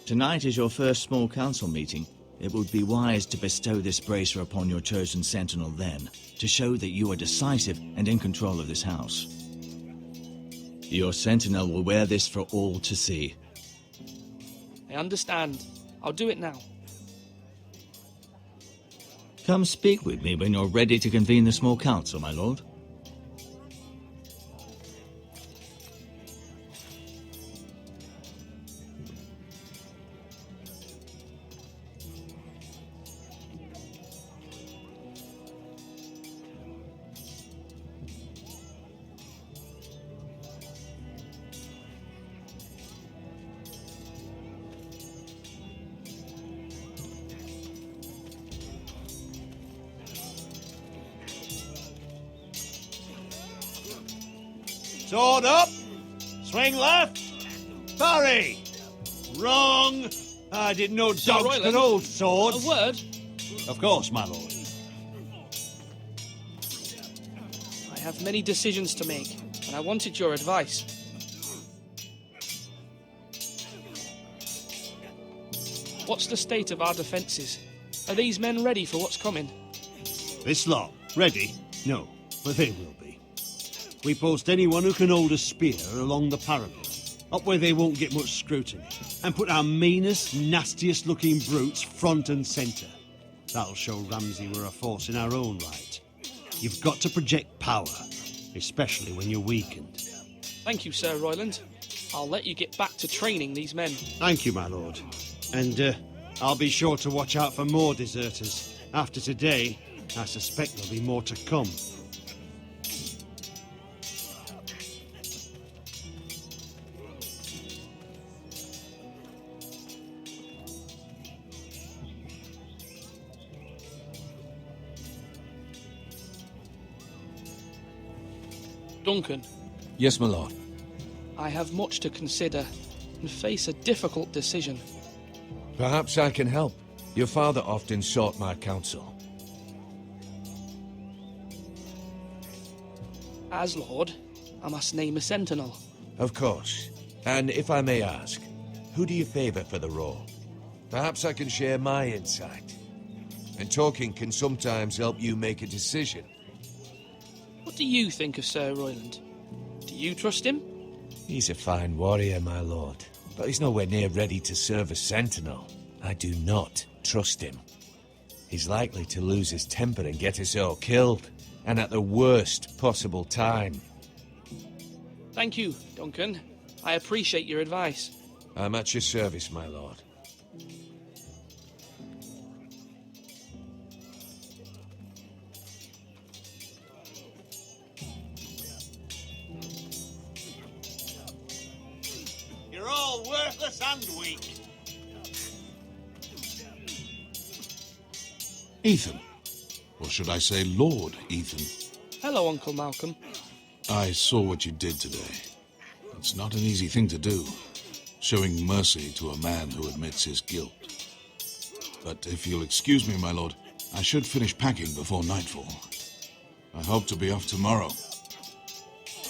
Tonight is your first small council meeting. It would be wise to bestow this bracer upon your chosen Sentinel then, to show that you are decisive and in control of this house. Your Sentinel will wear this for all to see. I understand. I'll do it now. Come speak with me when you're ready to convene the small council, my lord. Sword up! Swing left! Parry! Wrong! I didn't know Sir dogs Royland, could hold swords. A word? Of course, my lord. I have many decisions to make, and I wanted your advice. What's the state of our defences? Are these men ready for what's coming? This lot, ready? No, but they will be. We post anyone who can hold a spear along the parapet, up where they won't get much scrutiny, and put our meanest, nastiest looking brutes front and centre. That'll show Ramsay we're a force in our own right. You've got to project power, especially when you're weakened. Thank you, Sir Royland. I'll let you get back to training these men. Thank you, my lord. And I'll be sure to watch out for more deserters. After today, I suspect there'll be more to come. Duncan, Yes, my lord. I have much to consider and face a difficult decision. Perhaps I can help. Your father often sought my counsel. As Lord, I must name a sentinel. Of course. And if I may ask, who do you favor for the role? Perhaps I can share my insight. And talking can sometimes help you make a decision. What do you think of Sir Royland? Do you trust him? He's a fine warrior, my lord. But he's nowhere near ready to serve as sentinel. I do not trust him. He's likely to lose his temper and get us all killed. And at the worst possible time. Thank you, Duncan. I appreciate your advice. I'm at your service, my lord. You're all worthless and weak. Ethan. Or should I say Lord Ethan? Hello, Uncle Malcolm. I saw what you did today. It's not an easy thing to do, showing mercy to a man who admits his guilt. But if you'll excuse me, my lord, I should finish packing before nightfall. I hope to be off tomorrow.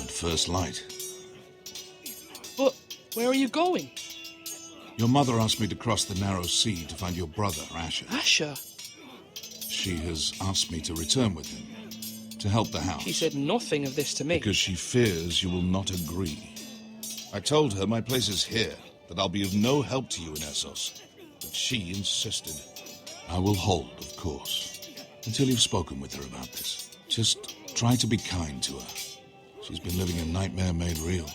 At first light. But where are you going? Your mother asked me to cross the narrow sea to find your brother, Asher. Asher? She has asked me to return with him, to help the house. She said nothing of this to me. Because she fears you will not agree. I told her my place is here, that I'll be of no help to you in Essos. But she insisted. I will hold, of course, until you've spoken with her about this. Just try to be kind to her. She's been living a nightmare made real.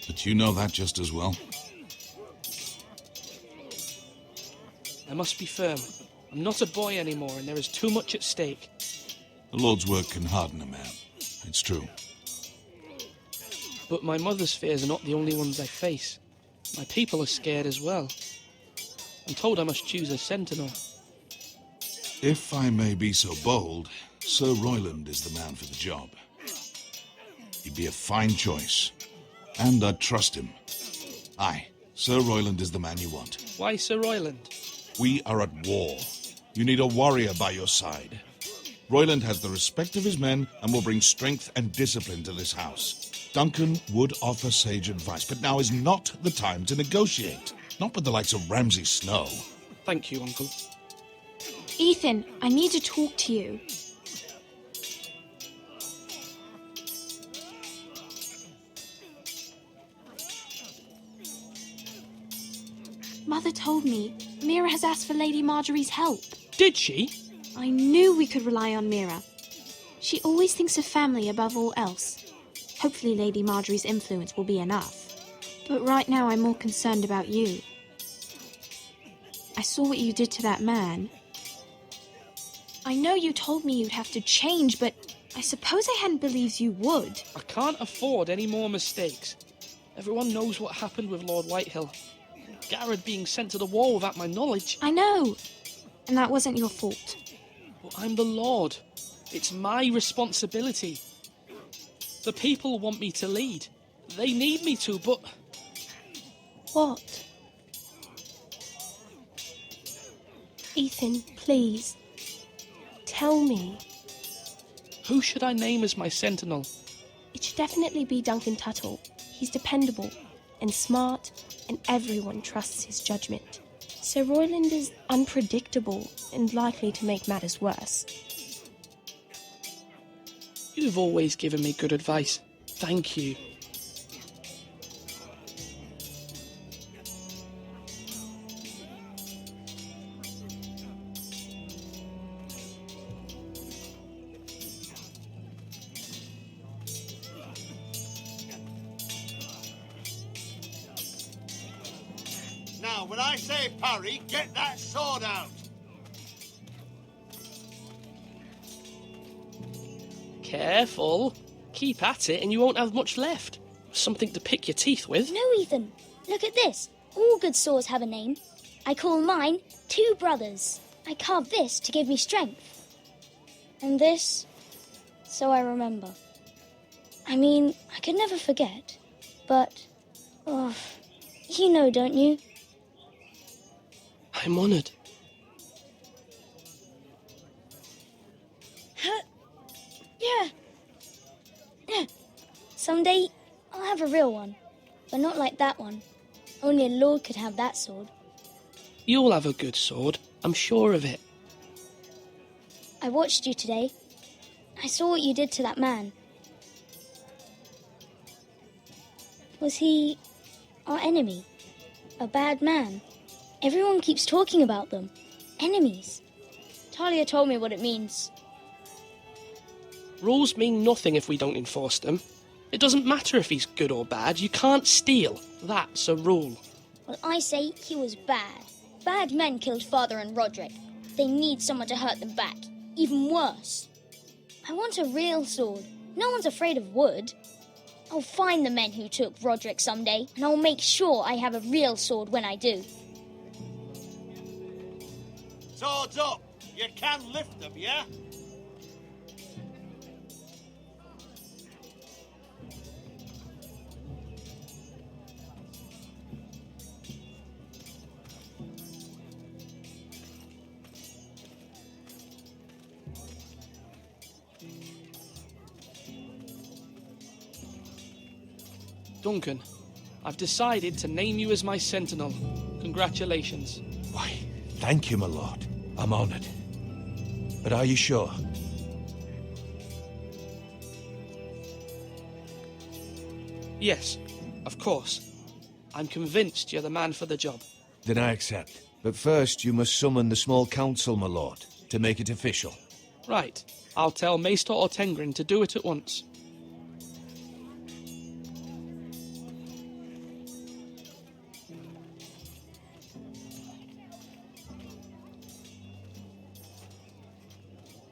But you know that just as well. I must be firm. I'm not a boy anymore, and there is too much at stake. The Lord's work can harden a man. It's true. But my mother's fears are not the only ones I face. My people are scared as well. I'm told I must choose a sentinel. If I may be so bold, Sir Royland is the man for the job. He'd be a fine choice. And I'd trust him. Aye, Sir Royland is the man you want. Why Sir Royland? We are at war. You need a warrior by your side. Royland has the respect of his men and will bring strength and discipline to this house. Duncan would offer sage advice, but now is not the time to negotiate. Not with the likes of Ramsay Snow. Thank you, Uncle. Ethan, I need to talk to you. Mother told me Mira has asked for Lady Marjorie's help. Did she? I knew we could rely on Mira. She always thinks of family above all else. Hopefully Lady Marjorie's influence will be enough. But right now I'm more concerned about you. I saw what you did to that man. I know you told me you'd have to change, but I suppose I hadn't believed you would. I can't afford any more mistakes. Everyone knows what happened with Lord Whitehill. Garrett being sent to the war without my knowledge. I know. And that wasn't your fault. But I'm the Lord. It's my responsibility. The people want me to lead. They need me to, but... What? Ethan, please. Tell me. Who should I name as my sentinel? It should definitely be Duncan Tuttle. He's dependable and smart, and everyone trusts his judgment. Sir Royland is unpredictable and likely to make matters worse. You've always given me good advice. Thank you. Now, when I say parry, get that sword out. Careful. Keep at it and you won't have much left. Something to pick your teeth with. No, Ethan. Look at this. All good swords have a name. I call mine Two Brothers. I carved this to give me strength. And this, so I remember. I mean, I could never forget. But, oh, you know, don't you? I'm honoured. Yeah. Someday, I'll have a real one. But not like that one. Only a lord could have that sword. You'll have a good sword. I'm sure of it. I watched you today. I saw what you did to that man. Was he our enemy? A bad man? Everyone keeps talking about them. Enemies. Talia told me what it means. Rules mean nothing if we don't enforce them. It doesn't matter if he's good or bad. You can't steal. That's a rule. Well, I say he was bad. Bad men killed Father and Roderick. They need someone to hurt them back. Even worse. I want a real sword. No one's afraid of wood. I'll find the men who took Roderick someday, and I'll make sure I have a real sword when I do. Swords up. You can lift them, yeah? Duncan, I've decided to name you as my sentinel. Congratulations. Why, thank you, my lord. I'm honoured. But are you sure? Yes, of course. I'm convinced you're the man for the job. Then I accept. But first you must summon the small council, my lord, to make it official. Right. I'll tell Maester Ortengrin to do it at once.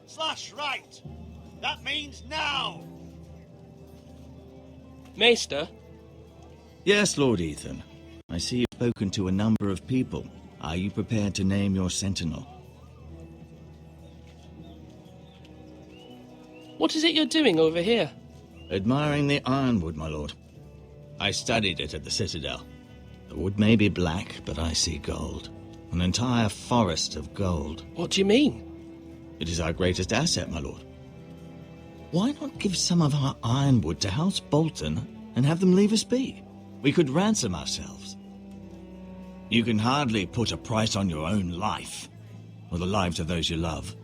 Slash right. That means now. Maester? Yes, Lord Ethan. I see you've spoken to a number of people. Are you prepared to name your sentinel? What is it you're doing over here? Admiring the ironwood, my lord. I studied it at the Citadel. The wood may be black, but I see gold. An entire forest of gold. What do you mean? It is our greatest asset, my lord. Why not give some of our ironwood to House Bolton and have them leave us be? We could ransom ourselves. You can hardly put a price on your own life, or the lives of those you love.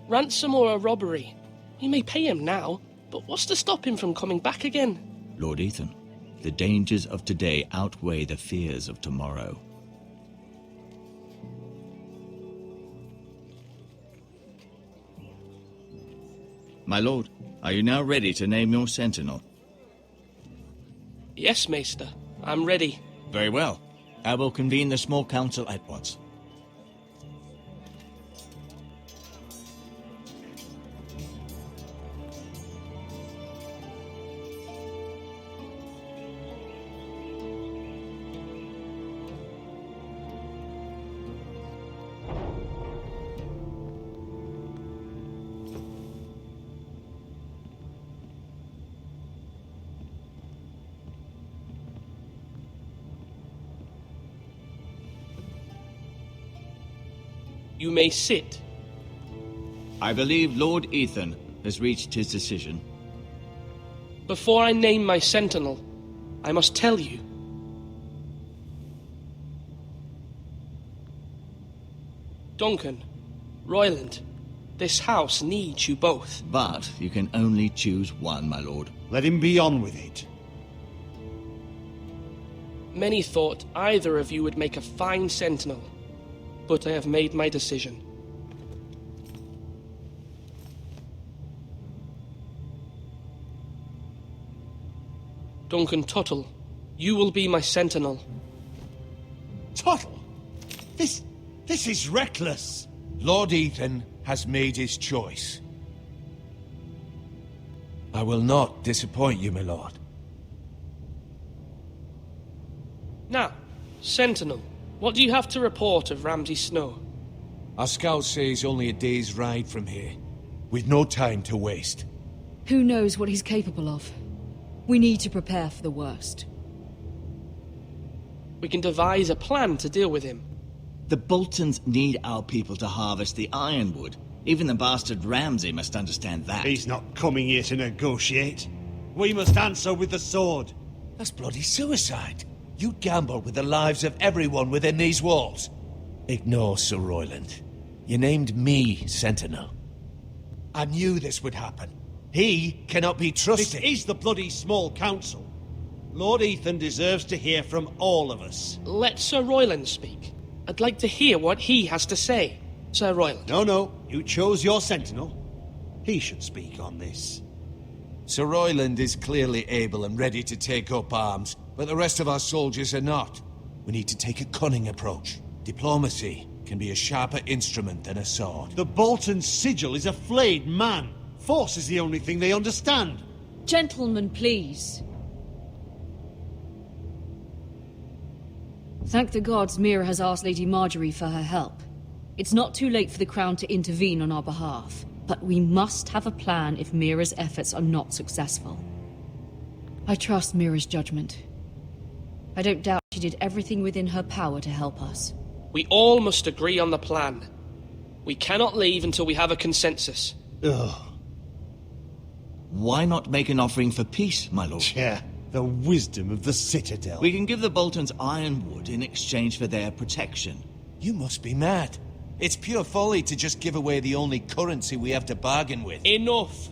Ransom or a robbery? You may pay him now, but what's to stop him from coming back again? Lord Ethan, the dangers of today outweigh the fears of tomorrow. My lord, are you now ready to name your sentinel? Yes, Maester. I'm ready. Very well. I will convene the small council at once. You may sit. I believe Lord Ethan has reached his decision. Before I name my sentinel, I must tell you. Duncan, Royland, this house needs you both. But you can only choose one, my lord. Let him be on with it. Many thought either of you would make a fine sentinel, but I have made my decision. Duncan Tuttle, you will be my sentinel. Tuttle? This is reckless. Lord Ethan has made his choice. I will not disappoint you, my lord. Now, sentinel, what do you have to report of Ramsay Snow? Our scouts say he's only a day's ride from here, with no time to waste. Who knows what he's capable of? We need to prepare for the worst. We can devise a plan to deal with him. The Boltons need our people to harvest the ironwood. Even the bastard Ramsay must understand that. He's not coming here to negotiate. We must answer with the sword. That's bloody suicide. You'd gamble with the lives of everyone within these walls. Ignore Sir Royland. You named me Sentinel. I knew this would happen. He cannot be trusted. This is the bloody small council. Lord Ethan deserves to hear from all of us. Let Sir Royland speak. I'd like to hear what he has to say. Sir Royland. No. You chose your sentinel. He should speak on this. Sir Royland is clearly able and ready to take up arms, but the rest of our soldiers are not. We need to take a cunning approach. Diplomacy can be a sharper instrument than a sword. The Bolton sigil is a flayed man. Force is the only thing they understand. Gentlemen, please. Thank the gods Mira has asked Lady Marjorie for her help. It's not too late for the Crown to intervene on our behalf, but we must have a plan if Mira's efforts are not successful. I trust Mira's judgment. I don't doubt she did everything within her power to help us. We all must agree on the plan. We cannot leave until we have a consensus. Ugh. Why not make an offering for peace, my lord? Yeah, the wisdom of the Citadel. We can give the Boltons ironwood in exchange for their protection. You must be mad. It's pure folly to just give away the only currency we have to bargain with. Enough!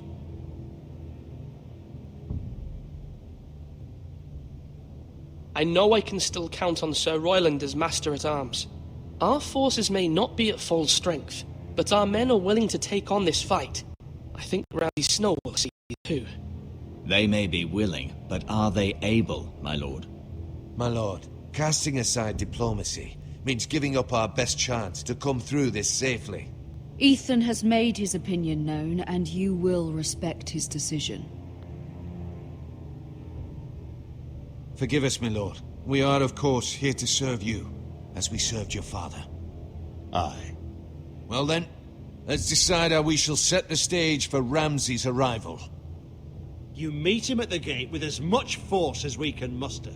I know I can still count on Sir Royland as Master-at-Arms. Our forces may not be at full strength, but our men are willing to take on this fight. I think Ramsay Snow will see too. They may be willing, but are they able, my lord? My lord, casting aside diplomacy means giving up our best chance to come through this safely. Ethan has made his opinion known, and you will respect his decision. Forgive us, my lord. We are, of course, here to serve you, as we served your father. Aye. Well then, let's decide how we shall set the stage for Ramsay's arrival. You meet him at the gate with as much force as we can muster.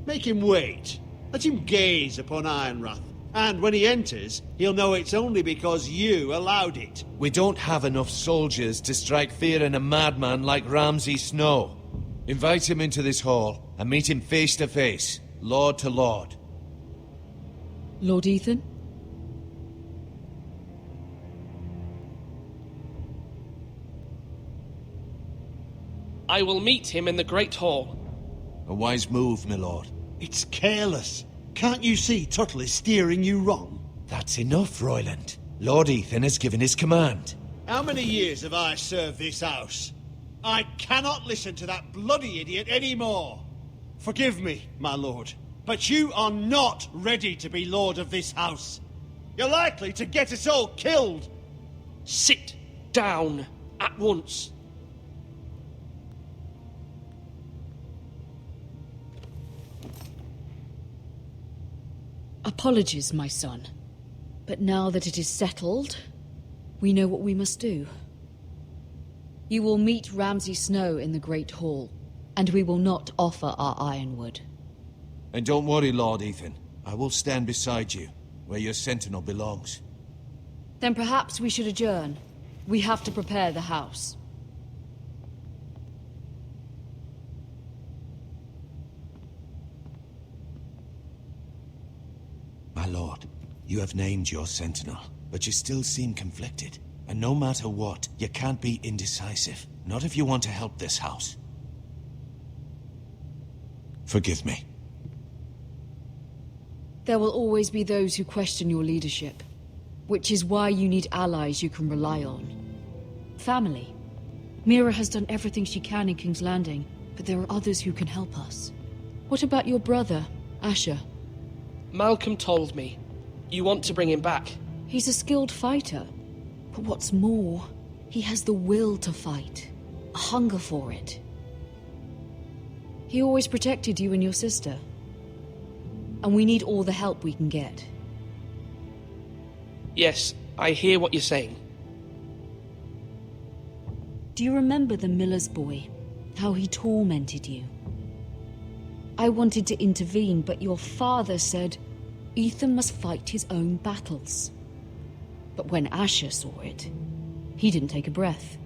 Make him wait. Let him gaze upon Ironrath. And when he enters, he'll know it's only because you allowed it. We don't have enough soldiers to strike fear in a madman like Ramsay Snow. Invite him into this hall and meet him face to face, lord to lord. Lord Ethan? I will meet him in the Great Hall. A wise move, my lord. It's careless. Can't you see Tuttle is steering you wrong? That's enough, Royland. Lord Ethan has given his command. How many years have I served this house? I cannot listen to that bloody idiot anymore. Forgive me, my lord, but you are not ready to be lord of this house. You're likely to get us all killed. Sit down at once. Apologies, my son. But now that it is settled, we know what we must do. You will meet Ramsay Snow in the Great Hall, and we will not offer our ironwood. And don't worry, Lord Ethan. I will stand beside you, where your sentinel belongs. Then perhaps we should adjourn. We have to prepare the house. My lord, you have named your sentinel, but you still seem conflicted. And no matter what, you can't be indecisive. Not if you want to help this house. Forgive me. There will always be those who question your leadership, which is why you need allies you can rely on. Family. Mira has done everything she can in King's Landing, but there are others who can help us. What about your brother, Asher? Malcolm told me. You want to bring him back? He's a skilled fighter. But what's more, he has the will to fight. A hunger for it. He always protected you and your sister. And we need all the help we can get. Yes, I hear what you're saying. Do you remember the miller's boy? How he tormented you? I wanted to intervene, but your father said Ethan must fight his own battles. But when Asher saw it, he didn't take a breath.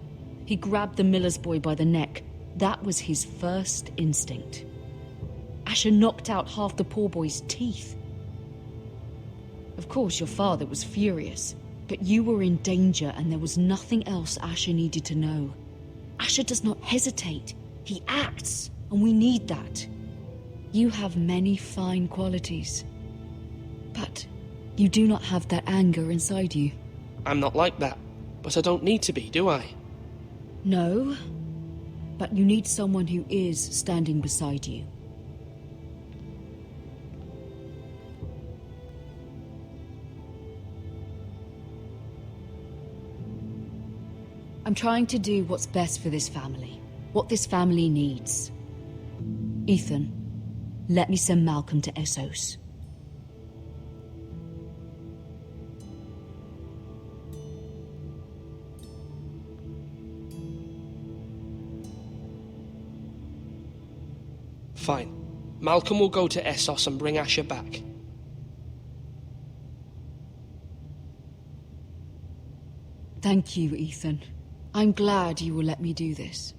He grabbed the miller's boy by the neck. That was his first instinct. Asher knocked out half the poor boy's teeth. Of course, your father was furious, but you were in danger and there was nothing else Asher needed to know. Asher does not hesitate. He acts, and we need that. You have many fine qualities, but you do not have that anger inside you. I'm not like that, but I don't need to be, do I? No, but you need someone who is standing beside you. I'm trying to do what's best for this family, what this family needs. Ethan, let me send Malcolm to Essos. Fine. Malcolm will go to Essos and bring Asher back. Thank you, Ethan. I'm glad you will let me do this.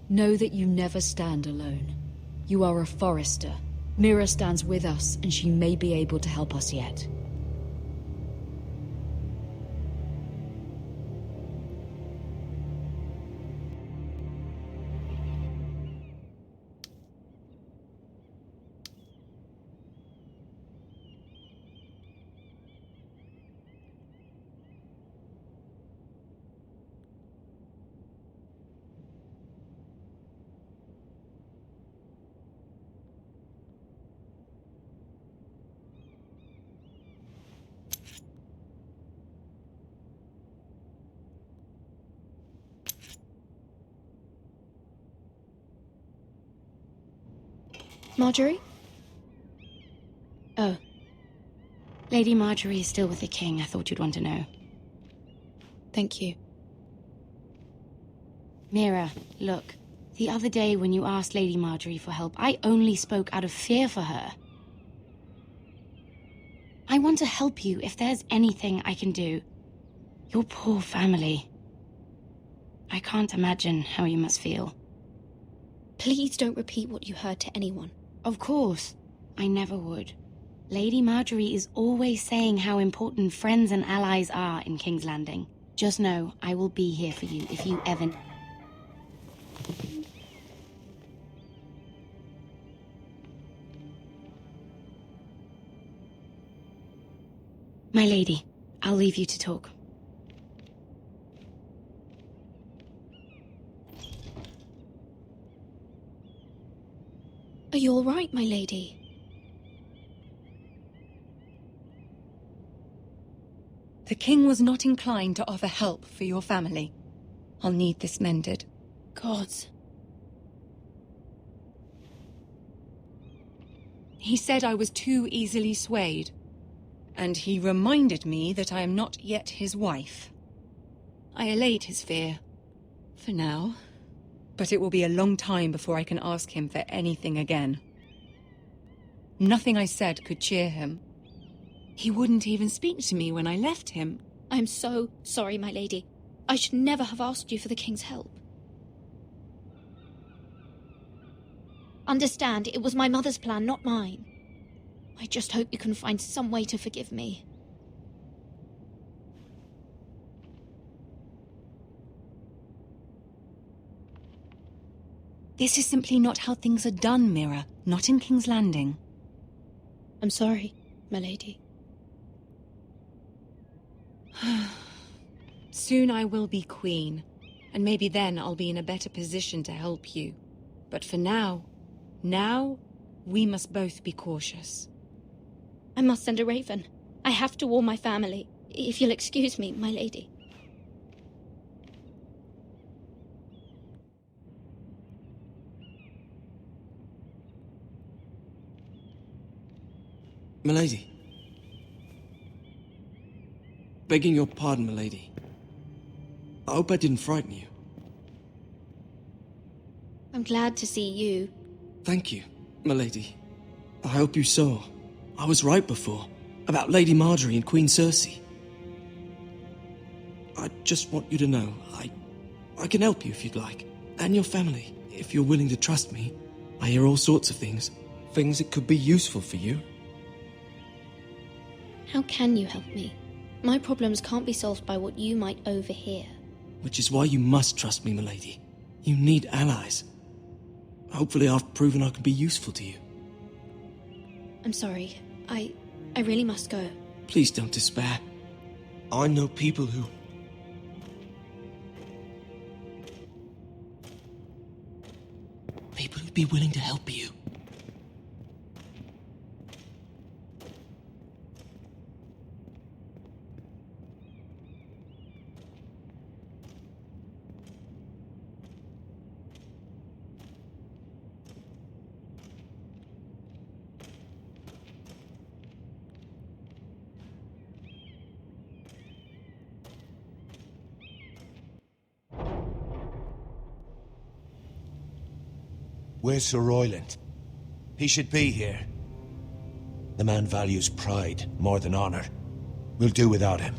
Know that you never stand alone. You are a Forrester. Mira stands with us, and she may be able to help us yet. Marjorie? Oh. Lady Marjorie is still with the king. I thought you'd want to know. Thank you. Mira, look. The other day when you asked Lady Marjorie for help, I only spoke out of fear for her. I want to help you if there's anything I can do. Your poor family. I can't imagine how you must feel. Please don't repeat what you heard to anyone. Of course. I never would. Lady Marjorie is always saying how important friends and allies are in King's Landing. Just know, I will be here for you if you ever... My lady, I'll leave you to talk. Are you all right, my lady? The king was not inclined to offer help for your family. I'll need this mended. Gods. He said I was too easily swayed. And he reminded me that I am not yet his wife. I allayed his fear. For now. But it will be a long time before I can ask him for anything again. Nothing I said could cheer him. He wouldn't even speak to me when I left him. I'm so sorry, my lady. I should never have asked you for the king's help. Understand, it was my mother's plan, not mine. I just hope you can find some way to forgive me. This is simply not how things are done, Mira. Not in King's Landing. I'm sorry, my lady. Soon I will be queen, and maybe then I'll be in a better position to help you. But for now, we must both be cautious. I must send a raven. I have to warn my family. If you'll excuse me, my lady. Milady. Begging your pardon, milady. I hope I didn't frighten you. I'm glad to see you. Thank you, milady. I hope you saw. I was right before. About Lady Marjorie and Queen Cersei. I just want you to know, I can help you if you'd like. And your family, if you're willing to trust me. I hear all sorts of things. Things that could be useful for you. How can you help me? My problems can't be solved by what you might overhear. Which is why you must trust me, milady. You need allies. Hopefully I've proven I can be useful to you. I'm sorry. I really must go. Please don't despair. I know people who... People who'd be willing to help you. Where's Sir Royland? He should be here. The man values pride more than honor. We'll do without him.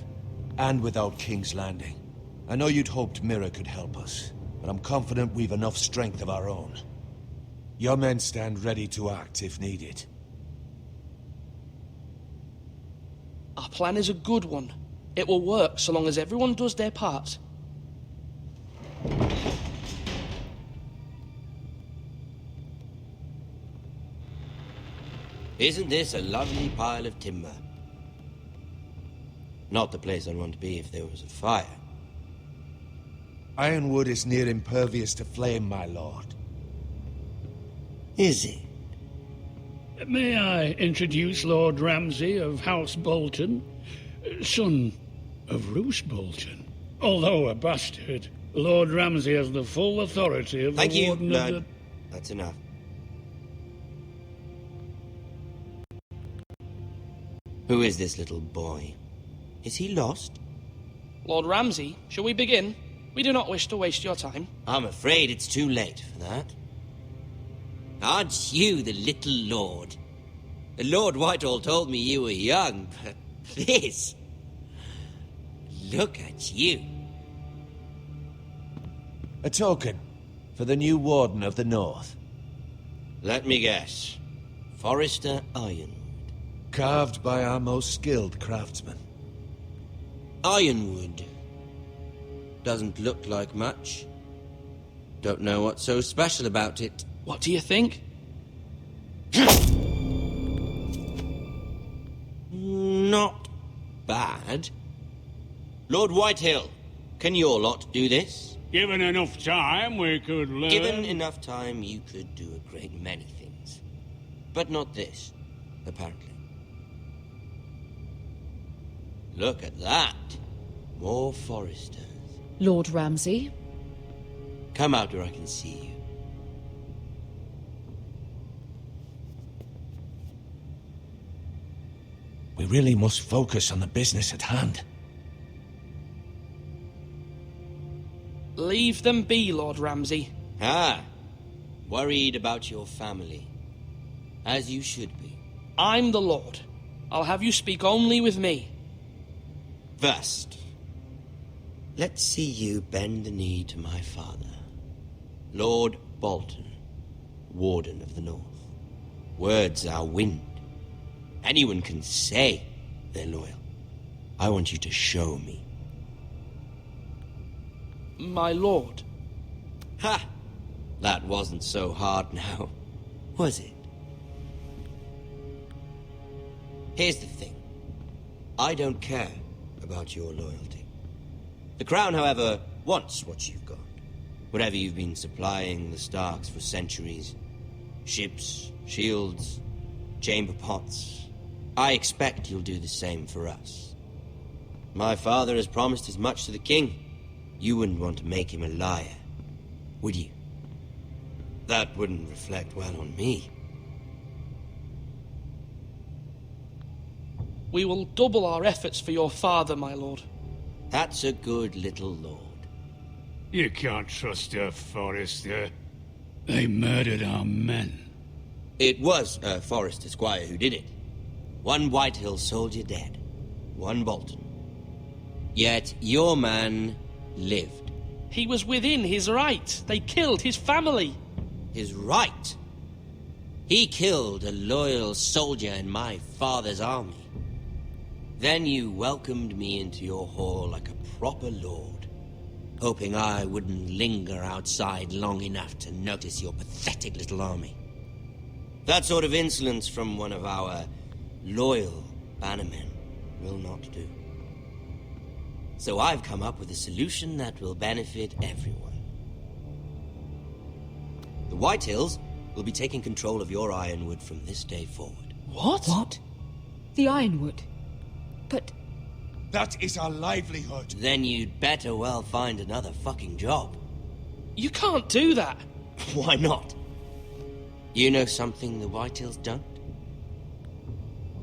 And without King's Landing. I know you'd hoped Mira could help us, but I'm confident we've enough strength of our own. Your men stand ready to act if needed. Our plan is a good one. It will work so long as everyone does their part. Isn't this a lovely pile of timber? Not the place I'd want to be if there was a fire. Ironwood is near impervious to flame, my lord. Is it? May I introduce Lord Ramsay of House Bolton, son of Roose Bolton? Although a bastard, Lord Ramsay has the full authority of Thank the you, Warden Lord. of the... That's enough. Who is this little boy? Is he lost? Lord Ramsay, shall we begin? We do not wish to waste your time. I'm afraid it's too late for that. Aren't you the little lord? Lord Whitehall told me you were young, but this... Look at you. A token for the new Warden of the North. Let me guess. Forrester Ironwood. Carved by our most skilled craftsmen. Ironwood. Doesn't look like much. Don't know what's so special about it. What do you think? Not bad. Lord Whitehill, can your lot do this? Given enough time, we could learn... Given enough time, you could do a great many things. But not this, apparently. Look at that. More Foresters. Lord Ramsay? Come out where I can see you. We really must focus on the business at hand. Leave them be, Lord Ramsay. Ah, worried about your family. As you should be. I'm the Lord. I'll have you speak only with me. First, let's see you bend the knee to my father, Lord Bolton, Warden of the North. Words are wind. Anyone can say they're loyal. I want you to show me. My lord. Ha! That wasn't so hard now, was it? Here's the thing. I don't care about your loyalty. The Crown, however, wants what you've got. Whatever you've been supplying the Starks for centuries. Ships, shields, chamber pots. I expect you'll do the same for us. My father has promised as much to the king. You wouldn't want to make him a liar, would you? That wouldn't reflect well on me. We will double our efforts for your father, my lord. That's a good little lord. You can't trust a Forester. They murdered our men. It was a Forester squire who did it. One Whitehill soldier dead. One Bolton. Yet your man lived. He was within his right. They killed his family. His right? He killed a loyal soldier in my father's army. Then you welcomed me into your hall like a proper lord, hoping I wouldn't linger outside long enough to notice your pathetic little army. That sort of insolence from one of our loyal bannermen will not do. So I've come up with a solution that will benefit everyone. The Whitehills will be taking control of your ironwood from this day forward. What? What? The ironwood? But... That is our livelihood. Then you'd better well find another fucking job. You can't do that. Why not? You know something the Whitehills don't?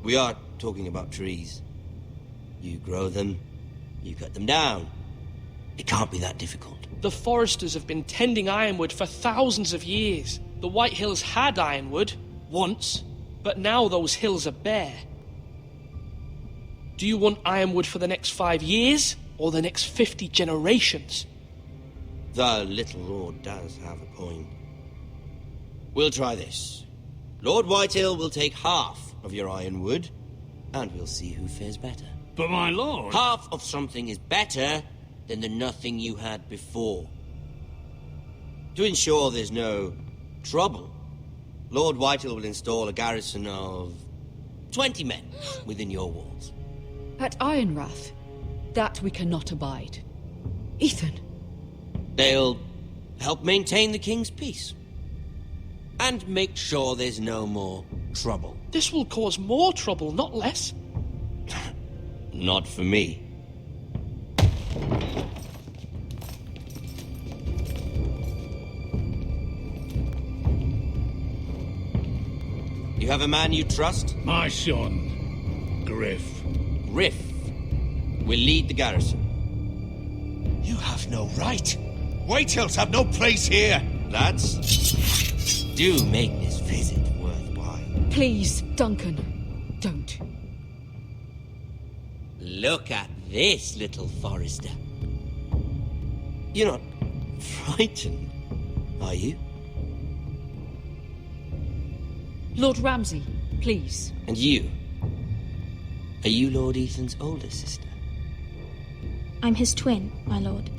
We are talking about trees. You grow them, you cut them down. It can't be that difficult. The Foresters have been tending ironwood for thousands of years. The Whitehills had ironwood, once, but now those hills are bare. Do you want ironwood for the next 5 years, or the next 50 generations? The little lord does have a point. We'll try this. Lord Whitehill will take half of your ironwood, and we'll see who fares better. But my lord... Half of something is better than the nothing you had before. To ensure there's no trouble, Lord Whitehill will install a garrison of 20 men within your walls. At Ironrath, that we cannot abide. Ethan. They'll help maintain the king's peace. And make sure there's no more trouble. This will cause more trouble, not less. Not for me. You have a man you trust? My son, Griff. Griff will lead the garrison. You have no right. Whitehills have no place here. Lads, do make this visit worthwhile. Please, Duncan, don't. Look at this, little Forester. You're not frightened, are you? Lord Ramsay, please. And you? Are you Lord Ethan's older sister? I'm his twin, my lord.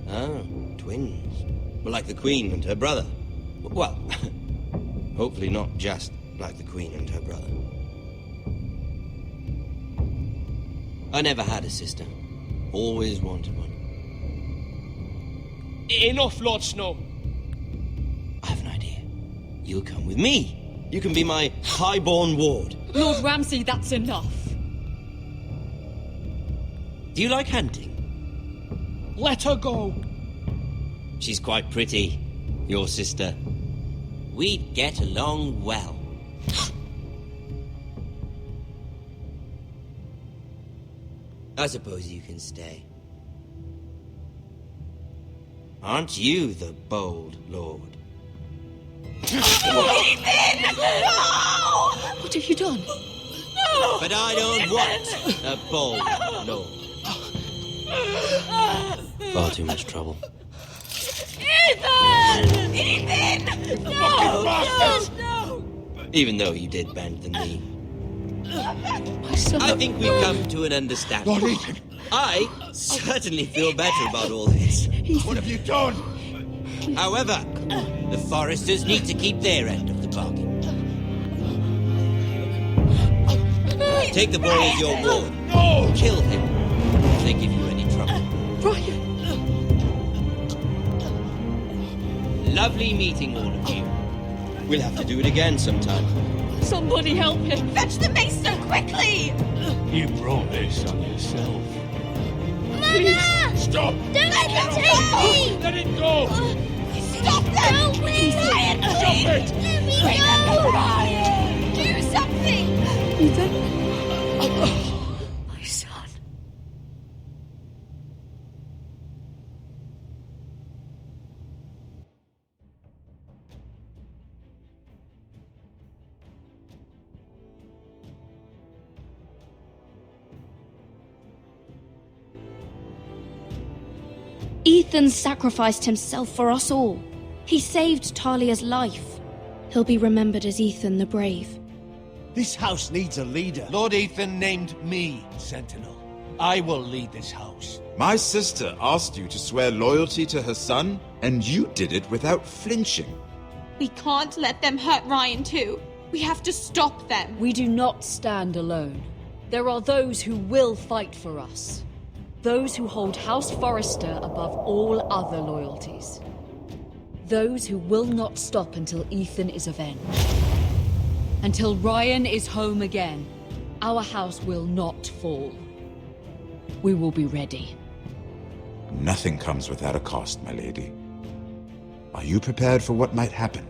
Oh, twins. Well, like the Queen and her brother. Well, hopefully not just like the Queen and her brother. I never had a sister. Always wanted one. Enough, Lord Snow. I have an idea. You'll come with me. You can be my highborn ward. Lord Ramsay, that's enough. Do you like hunting? Let her go. She's quite pretty, your sister. We'd get along well. I suppose you can stay. Aren't you the bold lord? Ethan! No! What have you done? No! But I don't want a bold lord. Far too much trouble. Ethan! Ethan! No! No! Even though you did bend the knee. My son. I think we've come to an understanding. Lord Ethan! I certainly feel better about all this. What have you done? However, the Foresters need to keep their end of the bargain. Take the boy as your ward. No! Kill him if they give you any trouble. Ryan! Lovely meeting all of you. We'll have to do it again sometime. Somebody help him! Fetch the mace so quickly! You brought this on yourself. Mama! Stop! Don't let them take me! Let it go! Stop them! Help me! Ryan, please! Stop it! Let me go! Ryan! Do something! Ethan? My son. Ethan sacrificed himself for us all. He saved Talia's life. He'll be remembered as Ethan the Brave. This house needs a leader. Lord Ethan named me Sentinel. I will lead this house. My sister asked you to swear loyalty to her son, and you did it without flinching. We can't let them hurt Ryan too. We have to stop them. We do not stand alone. There are those who will fight for us. Those who hold House Forrester above all other loyalties. Those who will not stop until Ethan is avenged. Until Ryan is home again, our house will not fall. We will be ready. Nothing comes without a cost, my lady. Are you prepared for what might happen?